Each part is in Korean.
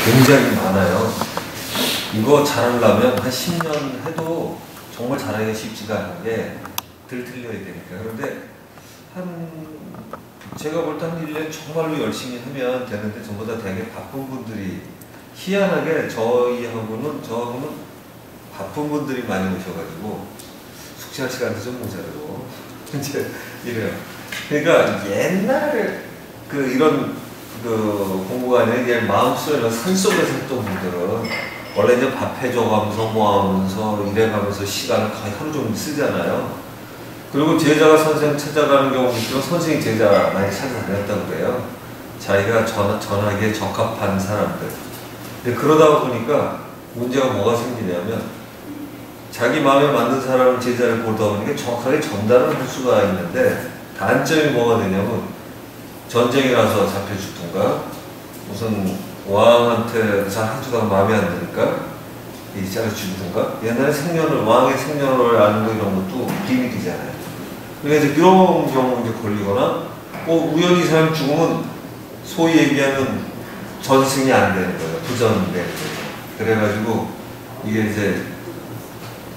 굉장히 많아요. 이거 잘하려면 한 10년 해도 정말 잘하기가 쉽지가 않은 게 들 틀려야 되니까. 그런데 제가 볼 때 한 1년 정말로 열심히 하면 되는데 전부 다 되게 바쁜 분들이 희한하게 저하고는 바쁜 분들이 많이 오셔가지고 숙제할 시간도 좀 모자라고 이제 이래요. 그러니까 옛날에 이런 공부가 아니라 그냥 마음속에 산속에서 했던 분들은 원래 이제 밥 해줘가면서 뭐 하면서 이래가면서 시간을 거의 하루 종일 쓰잖아요. 그리고 제자가 선생 찾아가는 경우도 있지만 선생이 제자 많이 찾아다녔다고 그래요. 자기가 전하기에 적합한 사람들. 근데 그러다 보니까 문제가 뭐가 생기냐면 자기 마음에 맞는 사람을 제자를 보다 보니까 정확하게 전달을 할 수가 있는데 단점이 뭐가 되냐면 전쟁이 나서 잡혀 죽든가 무슨 왕한테 잘 해주다가 마음에 안 드니까 이 자를 죽이든가 옛날에 왕의 생년을 아는 거 이런 것도 비밀이잖아요. 그러니까 이제 이런 경우 이제 걸리거나 우연히 사람 죽으면 소위 얘기하면 전승이 안 되는 거예요. 부전되는 거예요. 그래가지고 이게 이제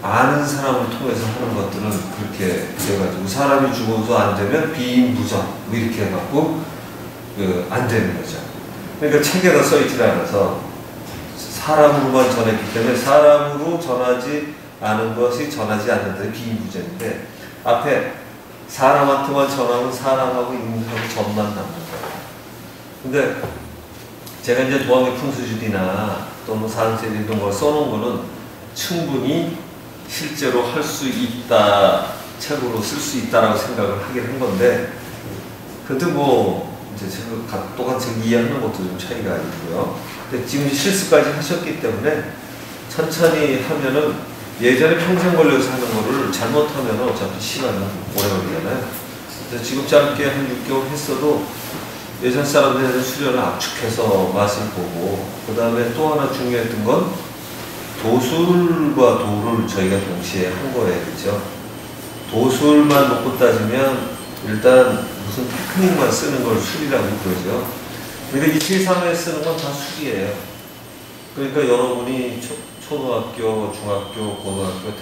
아는 사람을 통해서 하는 것들은 그렇게 돼가지고 사람이 죽어도 안 되면 비인부전 뭐 이렇게 해갖고 안 되는 거죠. 그러니까 책에다 써있지 않아서 사람으로만 전했기 때문에 사람으로 전하지 않은 것이 전하지 않는다. 비인부전인데 앞에 사람한테만 전하면 사람하고 인하고 전만 남는 거예요. 근데 제가 이제 도안의 풍수주디나 또는 사랑제리 이런 걸 써놓은 거는 충분히 실제로 할 수 있다, 책으로 쓸 수 있다라고 생각을 하긴 한 건데, 그래도 뭐 이제 제가 똑같이 이해하는 것도 좀 차이가 있고요. 근데 지금 실습까지 하셨기 때문에 천천히 하면은 예전에 평생 걸려서 하는 거를 잘못하면 어차피 시간은 오래 걸리잖아요. 그래서 지금 짧게 한 6개월 했어도 예전 사람들의 수련을 압축해서 맛을 보고, 그 다음에 또 하나 중요했던 건 도술과 도를 저희가 동시에 한 거예요. 그렇죠? 도술만 놓고 따지면 일단 무슨 테크닉만 쓰는 걸 술이라고 그러죠. 그러니까 이 세상에 쓰는 건 다 술이에요. 그러니까 여러분이 초등학교, 중학교, 고등학교,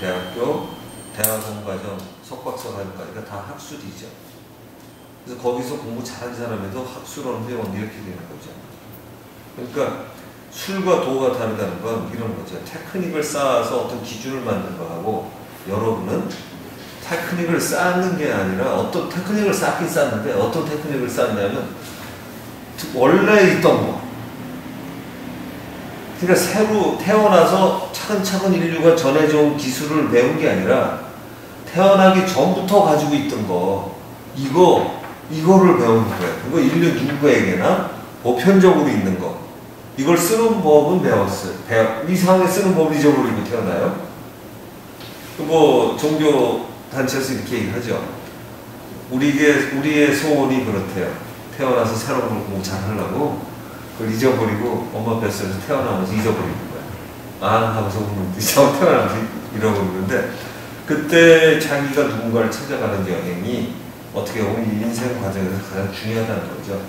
대학원 과정, 석박사 과정까지가 다 학술이죠. 그래서 거기서 공부 잘한 사람에도 학술원, 회원 이렇게 되는 거죠. 그러니까 술과 도가 다르다는 건 이런 거죠. 테크닉을 쌓아서 어떤 기준을 만든 거하고 여러분은 테크닉을 쌓는 게 아니라 어떤 테크닉을 쌓긴 쌓는데 어떤 테크닉을 쌓냐면 원래 있던 거. 그러니까 새로 태어나서 차근차근 인류가 전해져온 기술을 배운 게 아니라 태어나기 전부터 가지고 있던 거 이거를 배우는 거예요. 그거 인류 누구에게나 보편적으로 있는 거. 이걸 쓰는 법은 배웠어요. 이상하게 쓰는 법을 잊어버리고 태어나요. 뭐 종교 단체에서 이렇게 얘기하죠. 우리의 소원이 그렇대요. 태어나서 새로운 걸 공부 잘하려고 그걸 잊어버리고 엄마 뱃속에서 태어나면서 잊어버리는 거야. 하면서 우는데 태어나면서 잃어버리는데 그때 자기가 누군가를 찾아가는 여행이 어떻게 보면 인생 과정에서 가장 중요하다는 거죠.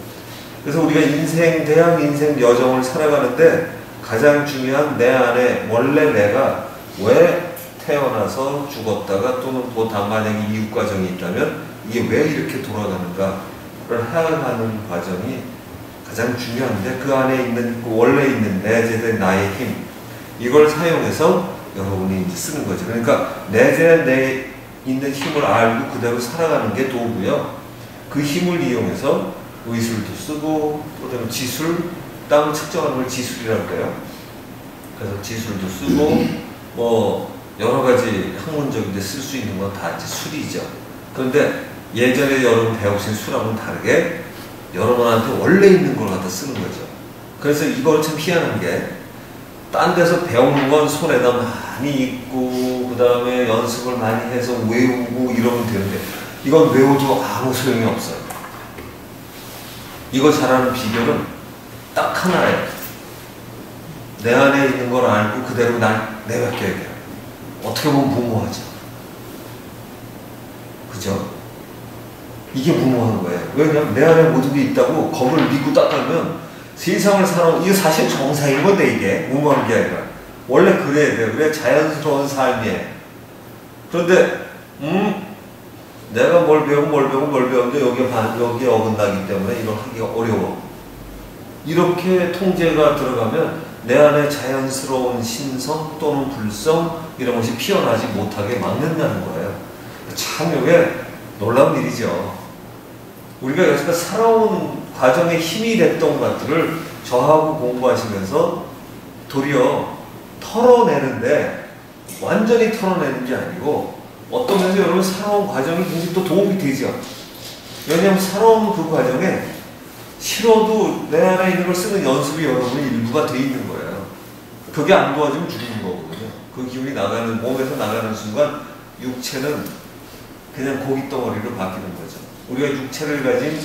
그래서 우리가 대학 인생 여정을 살아가는데 가장 중요한 내 안에 원래 내가 왜 태어나서 죽었다가 또는 만약에 이후 과정이 있다면 이게 왜 이렇게 돌아가는가를 해나가는 과정이 가장 중요한데 그 안에 있는 원래 있는 내재된 나의 힘 이걸 사용해서 여러분이 이제 쓰는 거죠. 그러니까 내재 있는 힘을 알고 그대로 살아가는 게 도구고요. 그 힘을 이용해서 의술도 쓰고 또는 지술, 땅을 측정하는 걸 지술이라고 해요. 그래서 지술도 쓰고 뭐 여러 가지 학문적인데 쓸 수 있는 건 다 이제 술이죠. 그런데 예전에 여러분 배우신 술하고는 다르게 여러분한테 원래 있는 걸 갖다 쓰는 거죠. 그래서 이거 참 희한한 게 딴 데서 배우는 건 손에다 많이 읽고 그 다음에 연습을 많이 해서 외우고 이러면 되는데 이건 외워도 아무 소용이 없어요. 이거 잘하는 비결은 딱 하나예요. 내 안에 있는 걸 알고 그대로 내뱉게 해요. 어떻게 보면 무모하죠. 그죠? 이게 무모한 거예요. 왜냐하면 내 안에 모든 게 있다고 겁을 믿고 딱 하면 세상을 살아온, 이게 사실 정상인 건데, 이게 무모한 게 아니라 원래 그래야 돼요. 그래 자연스러운 삶이에요. 그런데 내가 뭘 배웠는데 여기에 어긋나기 때문에 이걸 하기가 어려워. 이렇게 통제가 들어가면 내 안에 자연스러운 신성 또는 불성 이런 것이 피어나지 못하게 막는다는 거예요. 참 이게 놀라운 일이죠. 우리가 여기서 살아온 과정에 힘이 됐던 것들을 저하고 공부하시면서 도리어 털어내는데, 완전히 털어내는 게 아니고 어떤 면에서 여러분 살아온 과정이 굉장히 또 도움이 되죠. 왜냐하면 살아온 그 과정에 싫어도 내 안에 있는 걸 쓰는 연습이 여러분의 일부가 돼 있는 거예요. 그게 안 도와주면 죽는 거거든요. 그 기운이 나가는, 몸에서 나가는 순간 육체는 그냥 고깃덩어리로 바뀌는 거죠. 우리가 육체를 가진,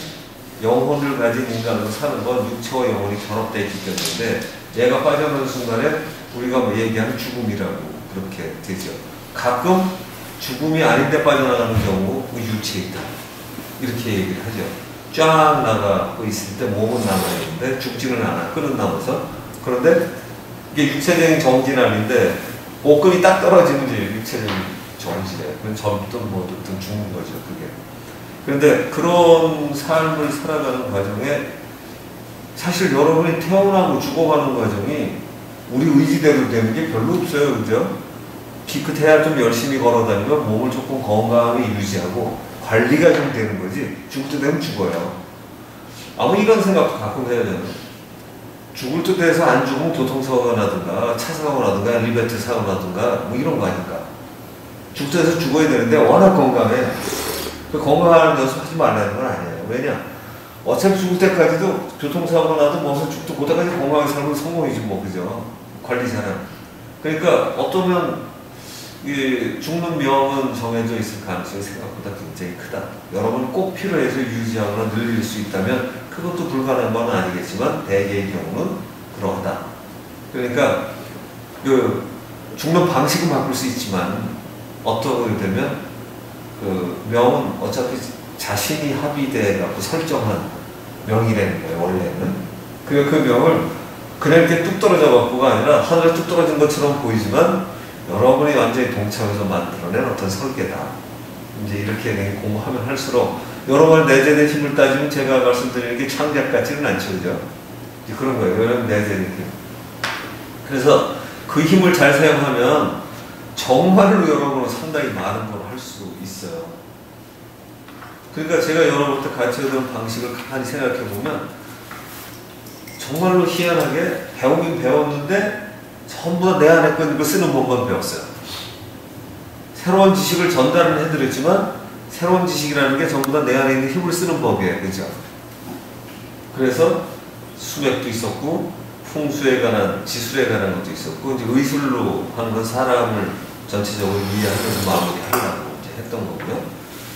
영혼을 가진 인간으로 사는 건 육체와 영혼이 결합되어 있기 때문에 얘가 빠져나오는 순간에 우리가 뭐 얘기하는 죽음이라고 그렇게 되죠. 가끔 죽음이 아닌데 빠져나가는 경우 그 유체에 있다, 이렇게 얘기를 하죠. 쫙 나가고 있을 때 몸은 남아있는데 죽지는 않아, 끈은 남아서. 그런데 이게 육체적인 정지는 아닌데 복근이 딱 떨어지면 이제 육체적인 정지예요. 그건 젊든 뭐 듣든 죽는 거죠, 그게. 그런데 그런 삶을 살아가는 과정에 사실 여러분이 태어나고 죽어가는 과정이 우리 의지대로 되는 게 별로 없어요. 그죠? 기껏해야 좀 열심히 걸어다니면 몸을 조금 건강하게 유지하고 관리가 좀 되는 거지, 죽을 때 되면 죽어요. 아무 이런 생각도 가끔 해야 되는, 죽을 때 돼서 안 죽으면 교통사고가 나든가 차사고가 나든가 엘리베이터 사고가 나든가 뭐 이런 거 아닌가. 죽을 때 돼서 죽어야 되는데 워낙 건강해. 그 건강하는 연습하지 말라는 건 아니에요. 왜냐? 어차피 죽을 때까지도 교통사고가 나도 뭐서 죽도 그때까지 건강하게 살면 성공이지 뭐, 그죠? 관리잖아. 그러니까 어떠면 죽는 명은 정해져 있을 가능성이 생각보다 굉장히 크다. 여러분 꼭 필요해서 유지하거나 늘릴 수 있다면 그것도 불가능한 건 아니겠지만 대개의 경우는 그러하다. 그러니까 그 죽는 방식은 바꿀 수 있지만 어떻게 되면 그 명은 어차피 자신이 합의돼 갖고 설정한 명이라는 거예요, 원래는. 그 명을 그냥 이렇게 뚝 떨어져 갖고가 아니라 하늘에 뚝 떨어진 것처럼 보이지만 여러분이 완전히 동참해서 만들어낸 어떤 설계다. 이제 이렇게 공부하면 할수록 여러분의 내재된 힘을 따지면 제가 말씀드리는 게 창작 같지는 않죠, 그죠? 이제 그런 거예요. 여러분 내재된 힘. 그래서 그 힘을 잘 사용하면 정말로 여러분은 상당히 많은 걸 할 수 있어요. 그러니까 제가 여러분한테 가르쳐드린 방식을 가만히 생각해 보면 정말로 희한하게 배우긴 배웠는데 전부 다 내 안에 거 쓰는 법만 배웠어요. 새로운 지식을 전달을 해드렸지만 새로운 지식이라는 게 전부 다 내 안에 있는 힘을 쓰는 법이에요. 그죠? 그래서 수맥도 있었고 풍수에 관한, 지술에 관한 것도 있었고, 이제 의술로 하는 건 사람을 전체적으로 이해하면서 마무리하려고 이제 했던 거고요.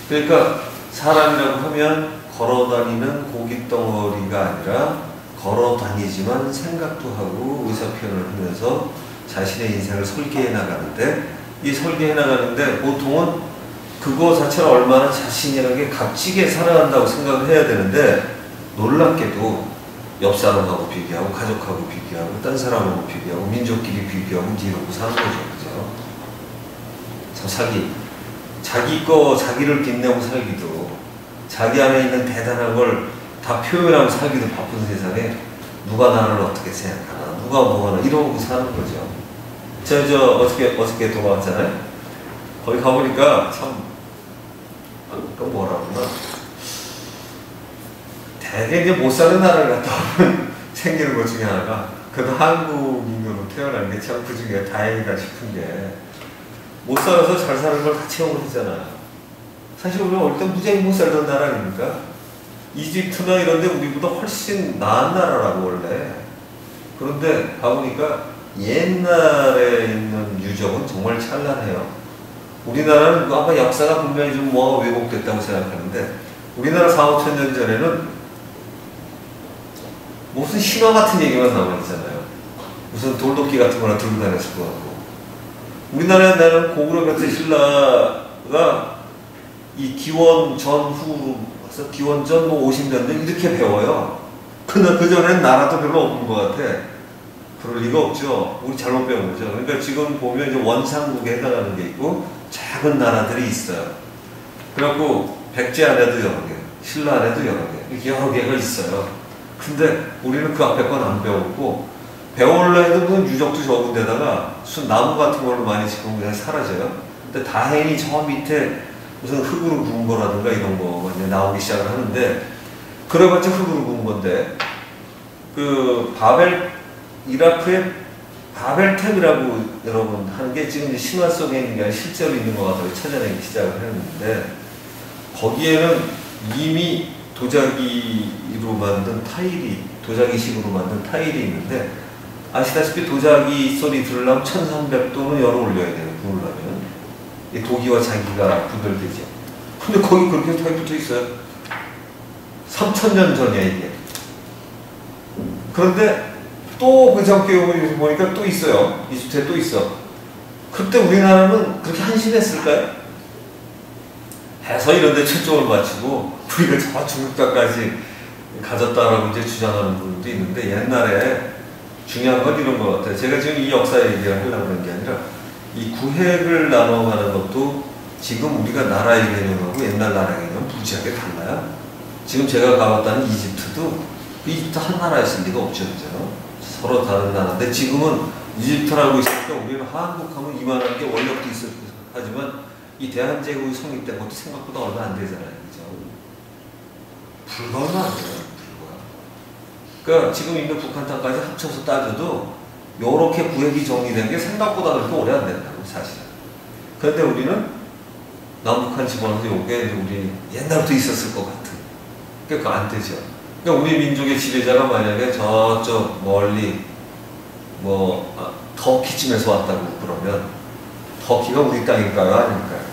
그러니까 사람이라고 하면 걸어다니는 고깃덩어리가 아니라 걸어다니지만 생각도 하고 의사표현을 하면서 자신의 인생을 설계해 나가는데, 이 설계해 나가는데 보통은 그거 자체가 얼마나 자신이라는 게 값지게 살아간다고 생각을 해야 되는데, 놀랍게도 옆 사람하고 비교하고 가족하고 비교하고 딴 사람하고 비교하고 민족끼리 비교하고 이러고 사는 거죠. 그죠? 참 자기 거 자기를 빛내고 살기도, 자기 안에 있는 대단한 걸 다 표현하고 살기도 바쁜 세상에 누가 나를 어떻게 생각하나, 누가 뭐하나 이러고 사는 거죠. 저 어저께 돌아왔잖아요. 거기 가보니까 참 그 뭐라 그러나 되게 이제 못 사는 나라를 갔다 오면 생기는 것 중에 하나가, 그래도 한국인으로 태어난 게 참 그 중에 다행이다 싶은 게, 못 살아서 잘 사는 걸 다 채용을 했잖아요. 사실 우리가 올 때 무지하게 못 살던 나라 아닙니까? 이집트나 이런 데 우리보다 훨씬 나은 나라라고 원래. 그런데 가보니까 옛날에 있는 유적은 정말 찬란해요. 우리나라는 아마 역사가 분명히 좀 뭐가 왜곡됐다고 생각하는데, 우리나라 4, 5천 년 전에는 무슨 신화 같은 얘기만 남아있잖아요. 무슨 돌도끼 같은 거나 들고 다녔을 것 같고. 우리나라에 나는 고구려 같은 신라가 이 기원 전후, 기원 전 뭐 50년 전 이렇게 배워요. 근데 그전엔 나라도 별로 없는 것 같아. 그럴 리가 없죠. 우리 잘못 배운 거죠. 그러니까 지금 보면 이제 원상국에 해당하는 게 있고 작은 나라들이 있어요. 그래갖고 백제 안에도 여러 개, 신라 안에도 여러 개, 이렇게 여러 개가 있어요. 근데 우리는 그 앞에 건 안 배웠고 배우려 해도 무슨 유적도 적은 데다가 무슨 나무 같은 걸로 많이 지금 그냥 사라져요. 근데 다행히 저 밑에 무슨 흙으로 구운 거라든가 이런 거 이제 나오기 시작을 하는데 그래봤자 흙으로 구운 건데 그 이라크의 바벨탑이라고 여러분 하는 게 지금 이제 신화 속에 있는 게 아니라 실제로 있는 것 같아요. 찾아내기 시작을 했는데 거기에는 이미 도자기로 만든 타일이 도자기식으로 만든 타일이 있는데 아시다시피 도자기 소리 들으려면 1300도는 열을 올려야 돼요. 구우려면 도기와 자기가 분별되죠. 근데 거기 그렇게 타일 붙어 있어요. 3000년 전이야 이게. 그런데 또 그 전기에 보니까 또 있어요. 이집트에 또 있어. 그때 우리나라는 그렇게 한심했을까요? 해서 이런 데 초점을 맞추고 우리가 저 중국까지 가졌다라고 이제 주장하는 분도 있는데 옛날에 중요한 건 이런 것 같아요. 제가 지금 이 역사 얘기를 하려고 하는 게 아니라 이 구획을 나눠가는 것도 지금 우리가 나라의 개념하고 옛날 나라의 개념은 무지하게 달라요. 지금 제가 가봤다는 이집트도 이집트 한 나라였을 리가 없죠. 그죠? 서로 다른 나라인데 지금은 이집트라고 있으니까 우리는 한국하면 이만한 게 원력도 있었 하지만 이 대한제국이 성립된 것도 생각보다 얼마 안 되잖아요. 그죠? 불과 얼마 안 돼요. 불과. 그러니까 지금 있는 북한 땅까지 합쳐서 따져도 요렇게 구획이 정리된 게 생각보다 그렇게 오래 안 된다고 사실은. 그런데 우리는 남북한 집어넣어서 요게 우리 옛날부터 있었을 것 같은. 그러니까 안 되죠. 그러니까 우리 민족의 지배자가 만약에 저쪽 멀리 터키쯤에서 왔다고 그러면 터키가 우리 땅일까요? 아닐까요?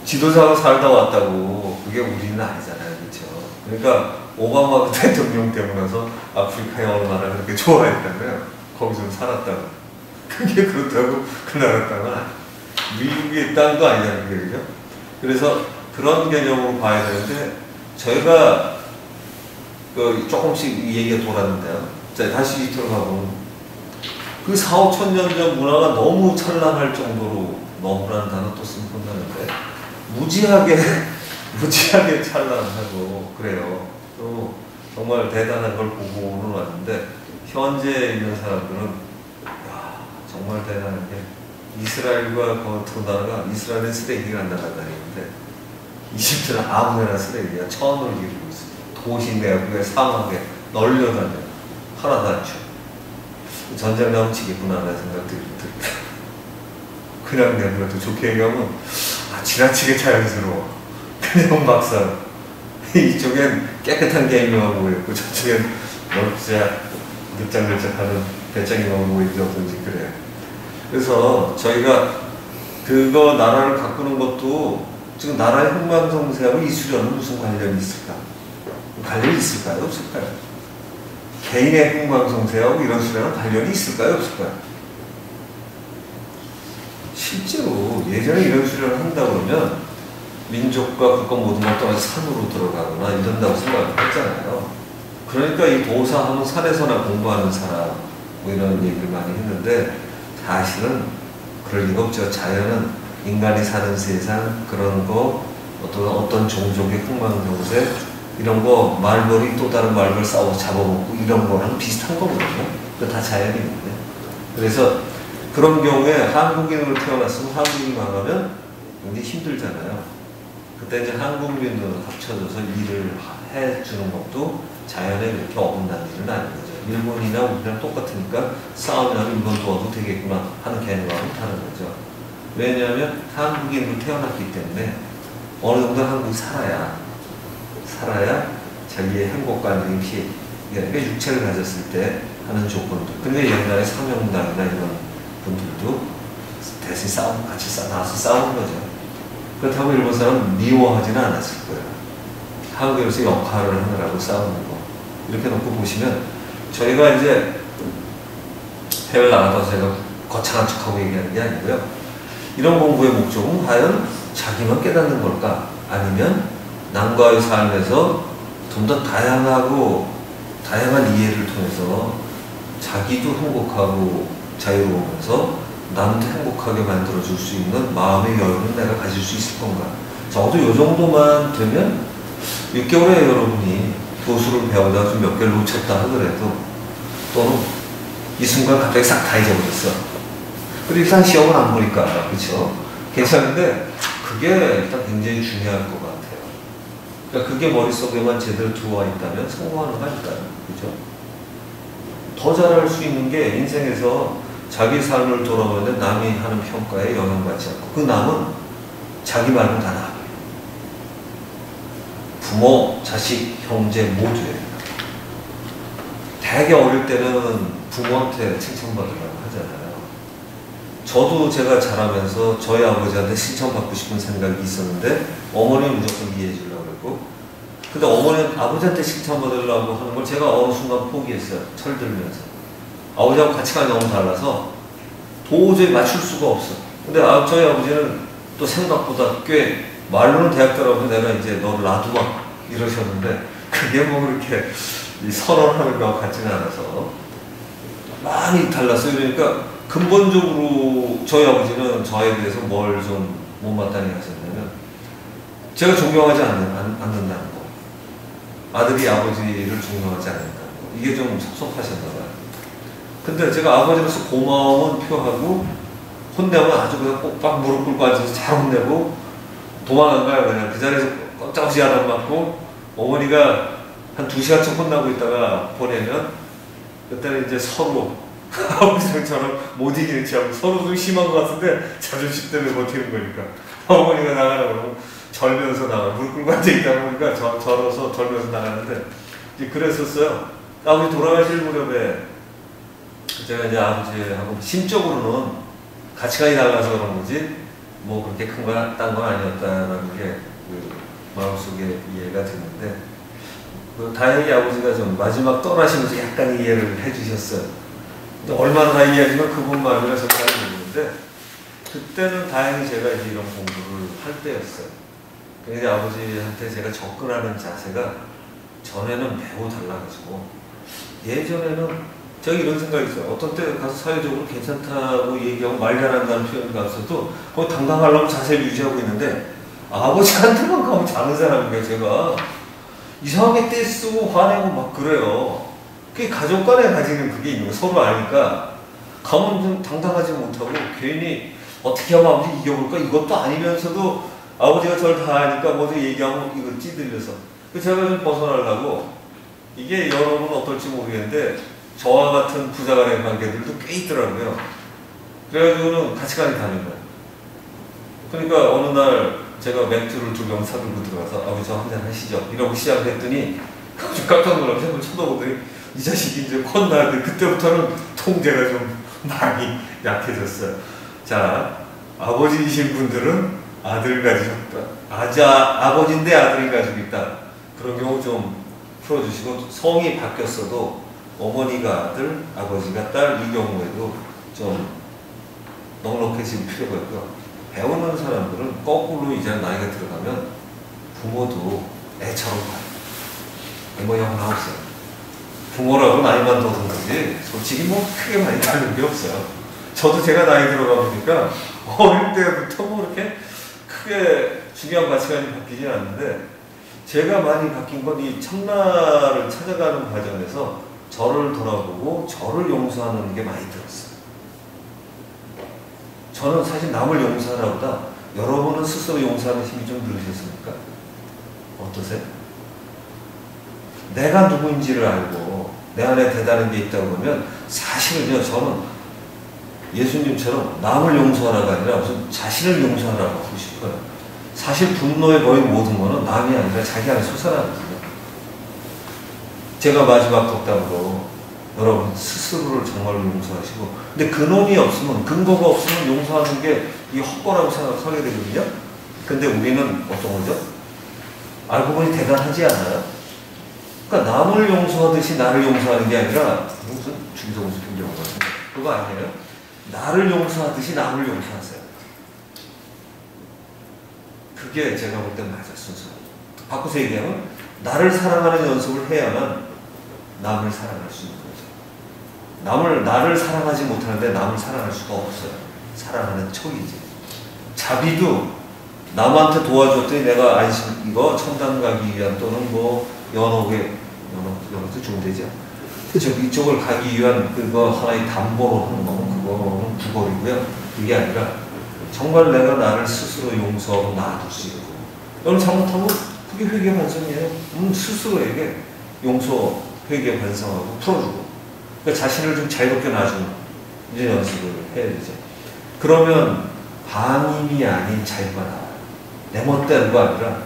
지도자가 살다 왔다고 그게 우리는 아니잖아요. 그렇죠? 그러니까 오바마 대통령 때문에 나서 아프리카에 얼마나 그렇게 좋아했다고요. 거기서 살았다고. 그게 그렇다고 그 나라 땅은 미국의 땅도 아니잖아요. 그죠? 그래서 그런 개념으로 봐야 되는데 저희가 조금씩 이 얘기가 돌았는데요. 자, 다시 이틀 가보면 그 4, 5천 년 전 문화가 너무 찬란할 정도로 너무라는 단어 또 쓰면 본다는데 무지하게 찬란하고 그래요. 또 정말 대단한 걸 보고는 왔는데 현재 있는 사람들은 야, 정말 대단한 게 이스라엘과 그 나라가 이스라엘은 쓰레기가 안 나간다는데 이집트는 아무데나 쓰레기야. 천을 기르고 있어. 도시 내부에 사막에 널려다녀. 하나도 안 쳐. 전쟁 나면 지겠구나 하는 생각들이 듭니다. 그냥 내버려도 좋게 얘기하면 지나치게 자연스러워. 그냥 막상 이쪽엔 깨끗한 게임만 보고 있고 저쪽엔 진짜 늘짝늘짝하는 배짱이만 보고 있는지 어떤지 그래요. 그래서 저희가 그거 나라를 가꾸는 것도 지금 나라의 흥망성쇠하고 이수련은 무슨 관련이 있을까? 관련이 있을까요? 없을까요? 개인의 흥망성쇠하고 이런 수련은 관련이 있을까요? 없을까요? 실제로 예전에 이런 수련을 한다 그러면 민족과 국가 모든 걸 떠나서 산으로 들어가거나 이런다고 생각을 했잖아요. 그러니까 이 도사하면 산에서나 공부하는 사람 뭐 이런 얘기를 많이 했는데 사실은 그럴 리가 없죠. 자연은 인간이 사는 세상 그런 거 어떤 종족의 흥망성쇠 이런 거 말벌이 또 다른 말벌 싸워 잡아먹고 이런 거랑 비슷한 거거든요. 다 자연이 있는데 그래서 그런 경우에 한국인으로 태어났으면 한국인이 망하면 굉장히 힘들잖아요. 그때 이제 한국민으로 합쳐져서 일을 해주는 것도 자연에 그렇게 어긋난 일은 아닌 거죠. 일본이나 우리랑 똑같으니까 싸우면 일본 도와도 되겠구나 하는 개념하고는 다른 거죠. 왜냐하면 한국인으로 태어났기 때문에 어느 정도 한국에 살아야 자기의 행복과 안정이 피해. 그러니까 육체를 가졌을 때 하는 조건들. 근데 옛날에 삼형당이나 이런 분들도 대신 같이 나와서 싸우는 거죠. 그렇다고 일본 사람은 미워하지는 않았을 거예요. 한국에서 역할을 하느라고 싸우는 거. 이렇게 놓고 보시면 저희가 이제 해외 나가서 제가 거창한 척하고 얘기하는 게 아니고요. 이런 공부의 목적은 과연 자기만 깨닫는 걸까? 아니면 남과의 삶에서 좀 더 다양한 이해를 통해서 자기도 행복하고 자유로우면서 남도 행복하게 만들어줄 수 있는 마음의 여유는 내가 가질 수 있을 건가. 적어도 이 정도만 되면 6개월에 여러분이 도수를 배우다가 좀 몇 개를 놓쳤다 하더라도 또는 이 순간 갑자기 싹 다 잊어버렸어. 그리고 일단 시험은 안 보니까 그쵸? 괜찮은데 그게 일단 굉장히 중요할 것 같아요. 그러니까 그게 머릿속에만 제대로 들어와 있다면 성공하는 거니까요. 그죠? 더 잘할 수 있는 게 인생에서 자기 삶을 돌아보는데 남이 하는 평가에 영향받지 않고 그 남은 자기 말은 다 나. 부모, 자식, 형제 모두에 되게 어릴 때는 부모한테 칭찬받으려고 하잖아요. 저도 제가 자라면서 저희 아버지한테 칭찬받고 싶은 생각이 있었는데 어머니는 무조건 이해해 주려고 그랬고 근데 어머니는 아버지한테 칭찬받으려고 하는 걸 제가 어느 순간 포기했어요. 철들면서. 아버지하고 가치관이 너무 달라서 도저히 맞출 수가 없어. 근데 저희 아버지는 또 생각보다 꽤 말로는 대학 들어가면 내가 이제 너를 놔두마 이러셨는데 그게 뭐 그렇게 선언하는 거와 같지는 않아서 많이 달랐어요. 그러니까 근본적으로 저희 아버지는 저에 대해서 뭘 좀 못마땅히 하셨냐면 제가 존경하지 않는다는 거. 아들이 아버지를 존경하지 않는다는 거. 이게 좀 섭섭하셨나 봐요. 근데 제가 아버지로서 고마움은 표하고 혼내면 아주 그냥 꼭박 무릎 꿇고 앉아서 잘 혼내고 도망간 거야. 그냥 그 자리에서 꼼짝없이 야단 맞고 어머니가 한 2시간쯤 혼나고 있다가 보내면 그때는 이제 서로 아버지랑 저랑 못 이기는 체하고 서로 좀 심한 것 같은데 자존심 때문에 버티는 거니까 어머니가 나가라고 그러면 절면서 나가 무릎 꿇고 앉아있다 보니까 절어서 절면서 나가는데 이제 그랬었어요. 아버지 돌아가실 무렵에 제가 이제 아버지하고 심적으로는 가치관이 달라서 그런 거지 뭐 그렇게 큰 건 딴 건 아니었다라는 게 그 마음속에 이해가 되는데 다행히 아버지가 좀 마지막 떠나시면서 약간 이해를 해주셨어요. 얼마나 이해하지만 그분 마음이라 생각이 드는데 그때는 다행히 제가 이제 이런 공부를 할 때였어요. 그래서 아버지한테 제가 접근하는 자세가 전에는 매우 달라가지고 예전에는 제가 이런 생각이 있어요. 어떤 때 가서 사회적으로 괜찮다고 얘기하고 말 잘한다는 표현이 가서도 거기 당당하려고 자세를 유지하고 있는데 아버지한테만 가면 작은 사람이에요. 제가 이상하게 떼쓰고 화내고 막 그래요. 그게 가족 간에 가지는 그게 있는 거예요. 서로 아니까 가면 좀 당당하지 못하고 괜히 어떻게 하면 아버지 이겨볼까 이것도 아니면서도 아버지가 저를 다 아니까 뭐든 얘기하면 이거 찌들려서 제가 좀 벗어나려고 이게 여러분은 어떨지 모르겠는데 저와 같은 부자 간의 관계들도 꽤 있더라고요. 그래가지고는 가치관이 다른 거예요. 그러니까 어느 날 제가 맥주를 2병 사들고 들어가서 아버지 저 한잔 하시죠 이러고 시작을 했더니 깜짝 놀라서 한번 쳐다보더니 이 자식이 이제 컸나는데 그때부터는 통제가 좀 많이 약해졌어요. 자, 아버지이신 분들은 아들 가지셨다. 아버지인데 아들이 가지고 있다. 그런 경우 좀 풀어주시고 성이 바뀌었어도 어머니가 아들, 아버지가 딸 이 경우에도 좀 넉넉해질 필요가 있고요. 배우는 사람들은 거꾸로 이제 나이가 들어가면 부모도 애처럼 봐요. 뭐 영향 없어요. 부모라고 나이만 더 든 거지 솔직히 뭐 크게 많이 다른 게 없어요. 저도 제가 나이 들어가 보니까 어릴 때부터 뭐 이렇게 크게 중요한 가치관이 바뀌진 않는데 제가 많이 바뀐 건 이 참나를 찾아가는 과정에서 저를 돌아보고 저를 용서하는 게 많이 들었어요. 저는 사실 남을 용서하라보다 여러분은 스스로 용서하는 힘이 좀 늘으셨습니까? 어떠세요? 내가 누구인지를 알고 내 안에 대단한 게 있다고 보면 사실은요 저는 예수님처럼 남을 용서하라가 아니라 무슨 자신을 용서하라고 하고 싶어요. 사실 분노에 버린 모든 거는 남이 아니라 자기 안에 솟아나거든요. 제가 마지막 덕담으로 여러분 스스로를 정말로 용서하시고 근데 근원이 없으면 근거가 없으면 용서하는 게 이 헛거라고 생각하게 되거든요. 근데 우리는 어떤 거죠? 알고 보니 대단하지 않아요? 그러니까 남을 용서하듯이 나를 용서하는 게 아니라 무슨 주기도문수 경우 같은데 그거 아니에요? 나를 용서하듯이 남을 용서하세요. 그게 제가 볼 때 맞아 순서. 바꿔서 얘기하면 나를 사랑하는 연습을 해야만 남을 사랑할 수 있는 거죠. 나를 사랑하지 못하는데 남을 사랑할 수가 없어요. 사랑하는 척이지. 자비도 남한테 도와줬더니 내가 안심, 이거 첨단 가기 위한 또는 뭐 연어도 좋은데죠. 이쪽을 가기 위한 그거 하나의 담보로 하는 거는 그거는 구걸이고요. 그게 아니라 정말 내가 나를 스스로 용서하고 놔둘 수 있고, 여러분 잘못하면 그게 회개 반성이에요. 스스로에게 용서, 회개 반성하고 풀어주고, 그러니까 자신을 좀 자유롭게 놔주는 이제 연습을 해야 되죠. 그러면 방임이 아닌 자유가 나와요. 내 멋대로가 아니라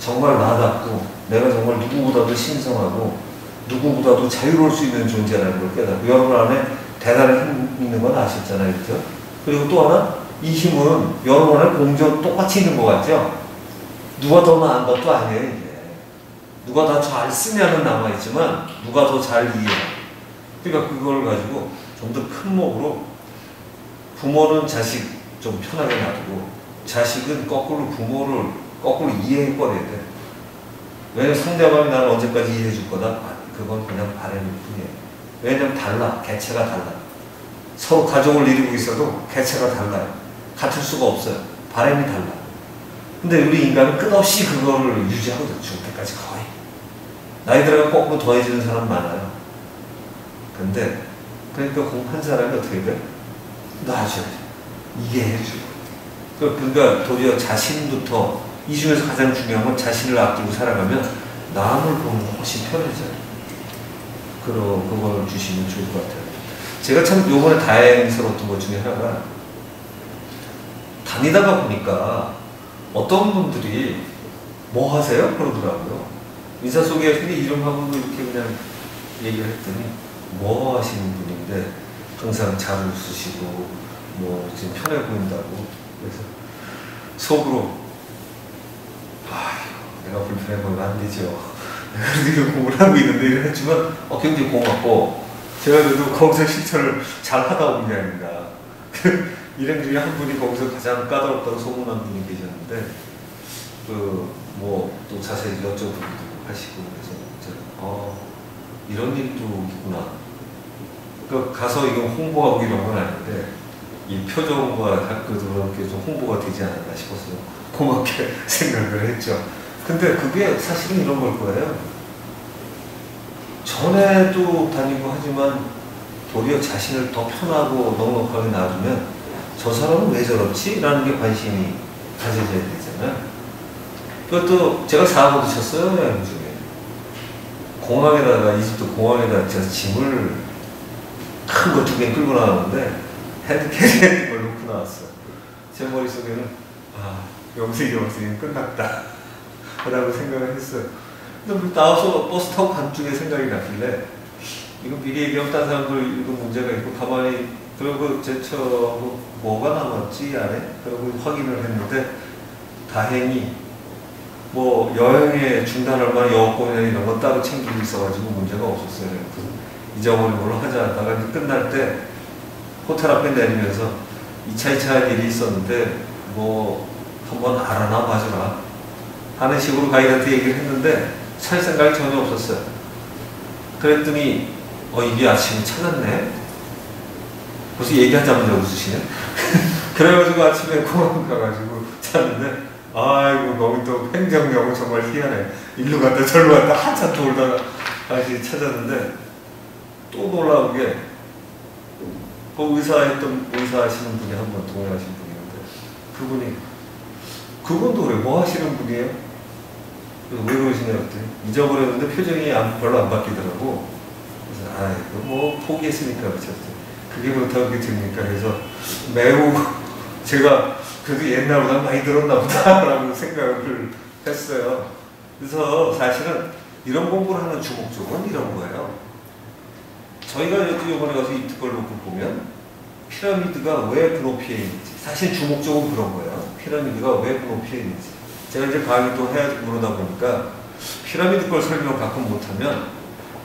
정말 나답고 내가 정말 누구보다도 신성하고 누구보다도 자유로울 수 있는 존재라는 걸 깨닫고, 여러분 안에 대단한 힘이 있는 건 아셨잖아요. 그렇죠? 그리고 또 하나, 이 힘은 여러분 안에 공존 똑같이 있는 것 같죠? 누가 더 나은 것도 아니에요. 이게 누가 다 잘 쓰냐는 남아있지만 누가 더 잘 이해해요. 그러니까 그걸 가지고 좀 더 큰 목으로, 부모는 자식 좀 편하게 놔두고 자식은 거꾸로 부모를 거꾸로 이해해버려야 돼. 왜냐면 상대방이 나를 언제까지 이해해줄 거다? 그건 그냥 바람일 뿐이에요. 왜냐면 달라. 개체가 달라. 서로 가족을 이루고 있어도 개체가 달라요. 같을 수가 없어요. 바람이 달라. 근데 우리 인간은 끝없이 그거를 유지하거든. 죽을 때까지 거의. 나이 들어가 거꾸로 더해지는 사람 많아요. 근데 그러니까 한 사람이 어떻게 돼? 놔줘야죠. 이해해주고. 그러니까 도리어 자신부터, 이 중에서 가장 중요한 건 자신을 아끼고 살아가면 남을 보는 건 훨씬 편해져요. 그걸 주시면 좋을 것 같아요. 제가 참 요번에 다행스러웠던 것 중에 하나가, 다니다가 보니까 어떤 분들이 뭐 하세요? 그러더라고요. 인사소개할 때 이름하고 이렇게 그냥 얘기를 했더니 뭐 하시는 분인데 항상 잘 웃으시고 뭐 지금 편해 보인다고. 그래서 속으로 내가 불편해 보이면 안 되죠. 내가 공부를 하고 있는데 이래 했지만 굉장히 고맙고, 제가 그래도 거기서 실천을 잘 하다 온 게 아닌가. 일행 중에 한 분이 거기서 가장 까다롭다고 소문난 분이 계셨는데, 뭐 또 자세히 여쭤보기도 하시고, 그래서 이런 일도 있구나. 가서 이거 홍보하고 이런 건 아닌데 이 표정과 그렇게 좀 홍보가 되지 않았나 싶어서 고맙게 생각을 했죠. 근데 그게 사실은 이런 걸 거예요. 전에도 다니고 하지만 도리어 자신을 더 편하고 넉넉하게 놔두면 저 사람은 왜 저렇지? 라는 게 관심이 가져져야 되잖아요. 그것도 제가 사고도 쳤어요. 여행 중에 공항에다가, 이집트 공항에다가 제가 짐을 큰 거 2개 끌고 나왔는데 핸드캐리에 걸 놓고 나왔어요. 제 머릿속에는 여기서 이제 끝났다 라고 생각을 했어요. 근데 나와서 버스 타고 간 중에 생각이 났길래, 이거 미리 얘기하면 다른 사람들 이거 문제가 있고 가만히, 그리고 제처 뭐가 남았지 안에? 그리고 확인을 했는데 다행히 뭐 여행에 중단할 만한 여권이나 이런 거 따로 챙기고 있어가지고 문제가 없었어요. 잊어버린 걸로 하지 않다가 끝날 때 호텔 앞에 내리면서 2차 일이 있었는데 뭐 한번 알아나 봐주라 하는 식으로 가이드한테 얘기를 했는데 살 생각이 전혀 없었어요. 그랬더니 이게 아침에 찾았네? 벌써 얘기하자마자 웃으시네? 그래가지고 아침에 공항 가가지고 찾는데, 아이고 거기 또 행정력은 정말 희한해. 일로 갔다 절로 갔다 한참 돌다가 다시 찾았는데, 또 놀라운 게 그 의사 하시는 분이 한 번 동행하신 분이 있는데, 그분도 왜 뭐 하시는 분이에요? 그래서 왜 그러시냐고 했더니 잊어버렸는데 표정이 별로 안 바뀌더라고. 그래서 뭐 포기했으니까 그랬더니 그게 그렇다고 그렇게 됩니까? 그래서 매우 제가 그래도 옛날보다 많이 들었나 보다 라고 생각을 했어요. 그래서 사실은 이런 공부를 하는 주목적은 이런 거예요. 저희가 이번에 가서 이특걸 놓고 보면 피라미드가 왜 그 높이에 있는지, 사실 주목적은 그런 거예요. 피라미드가 왜 그 높이에 있는지. 제가 이제 강의 또 해야 그러다 보니까 피라미드 걸 설명을 가끔 못하면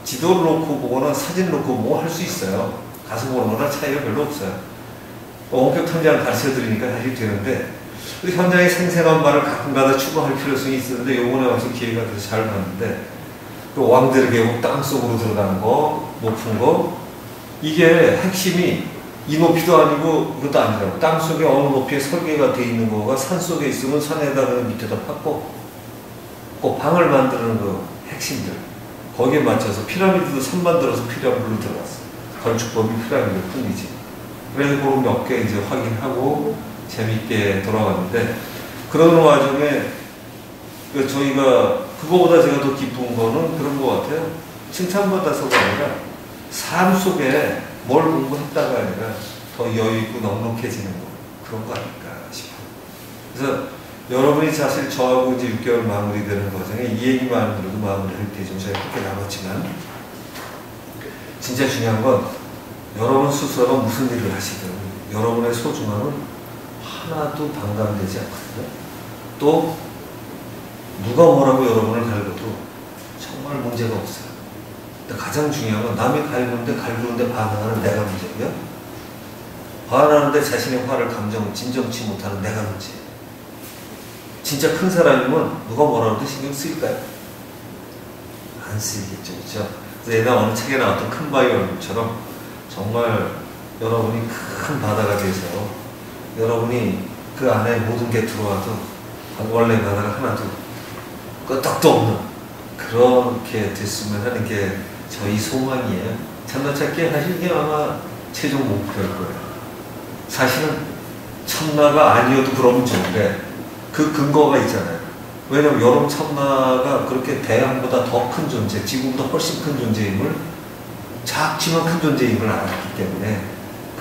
지도를 놓고 보거나 사진을 놓고 뭐 할 수 있어요. 가서 보는 거나 차이가 별로 없어요. 원격 탐지를 가르쳐 드리니까 사실 되는데, 현장의 생생한 말을 가끔가다 추구할 필요성이 있었는데 요번에 와서 기회가 돼서 잘 봤는데, 그 왕들의 계곡 땅속으로 들어가는 거, 높은 거, 이게 핵심이 이 높이도 아니고 이것도 아니라고. 땅속에 어느 높이에 설계가 돼 있는 거가 산속에 있으면 산에다가 밑에다 팠고 꼭 방을 만드는 그 핵심들 거기에 맞춰서 피라미드도 산 만들어서 피라미드로 들어갔어. 건축법이 피라미드 뿐이지. 그래서 그런 몇 개 이제 확인하고 재밌게 돌아왔는데 그런 와중에 저희가 그거보다 제가 더 기쁜 거는 그런 것 같아요. 칭찬받아서가 아니라 삶 속에 뭘 공부했다가 아니라 더 여유있고 넉넉해지는 거 그런 거 아닐까 싶어요. 그래서 여러분이 사실 저하고 이제 6개월 마무리되는 과정에 이 얘기만으로도 마무리할 때 좀 저희가 그렇게 남았지만 진짜 중요한 건 여러분 스스로가 무슨 일을 하시든 여러분의 소중함은 하나도 반감되지 않거든요. 또 누가 뭐라고 여러분을 갈궈도 정말 문제가 없어요. 가장 중요한 건 남이 갈구는데 반응하는 내가 문제고요. 반응하는데 자신의 화를 진정치 못하는 내가 문제예요. 진짜 큰 사람이면 누가 뭐라 해도 신경 쓰일까요? 안 쓰이겠죠. 그렇죠? 그래서 옛날 어느 책에 나왔던 큰 바위 얼굴처럼 정말 여러분이 큰 바다가 돼서 여러분이 그 안에 모든 게 들어와도 원래 바다가 하나도 끄떡도 없는 그렇게 됐으면 하는 게 저희 소망이에요. 참나찾기 하실 게 아마 최종 목표일 거예요. 사실은 참나가 아니어도 그러면 좋은데 그 근거가 있잖아요. 왜냐면 여러분 참나가 그렇게 대양보다 더 큰 존재, 지구보다 훨씬 큰 존재임을 작지만 큰 존재임을 알았기 때문에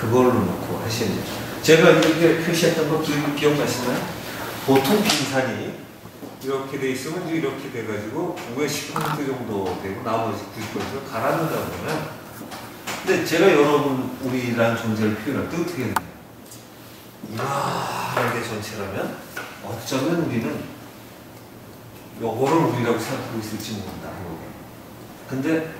그걸로 놓고 하셔야죠. 제가 이렇게 표시했던 거 기억나시나요? 보통 빙산이 이렇게 돼 있으면 이렇게 돼가지고 위에 10% 정도 되고 나머지 90%를 가라앉는다고 그러면 근데 제가 여러분 우리라는 존재를 표현할 때 어떻게 되나요? 이만하게 전체라면 어쩌면 우리는 요거를 우리라고 생각하고 있을지 모른다. 근데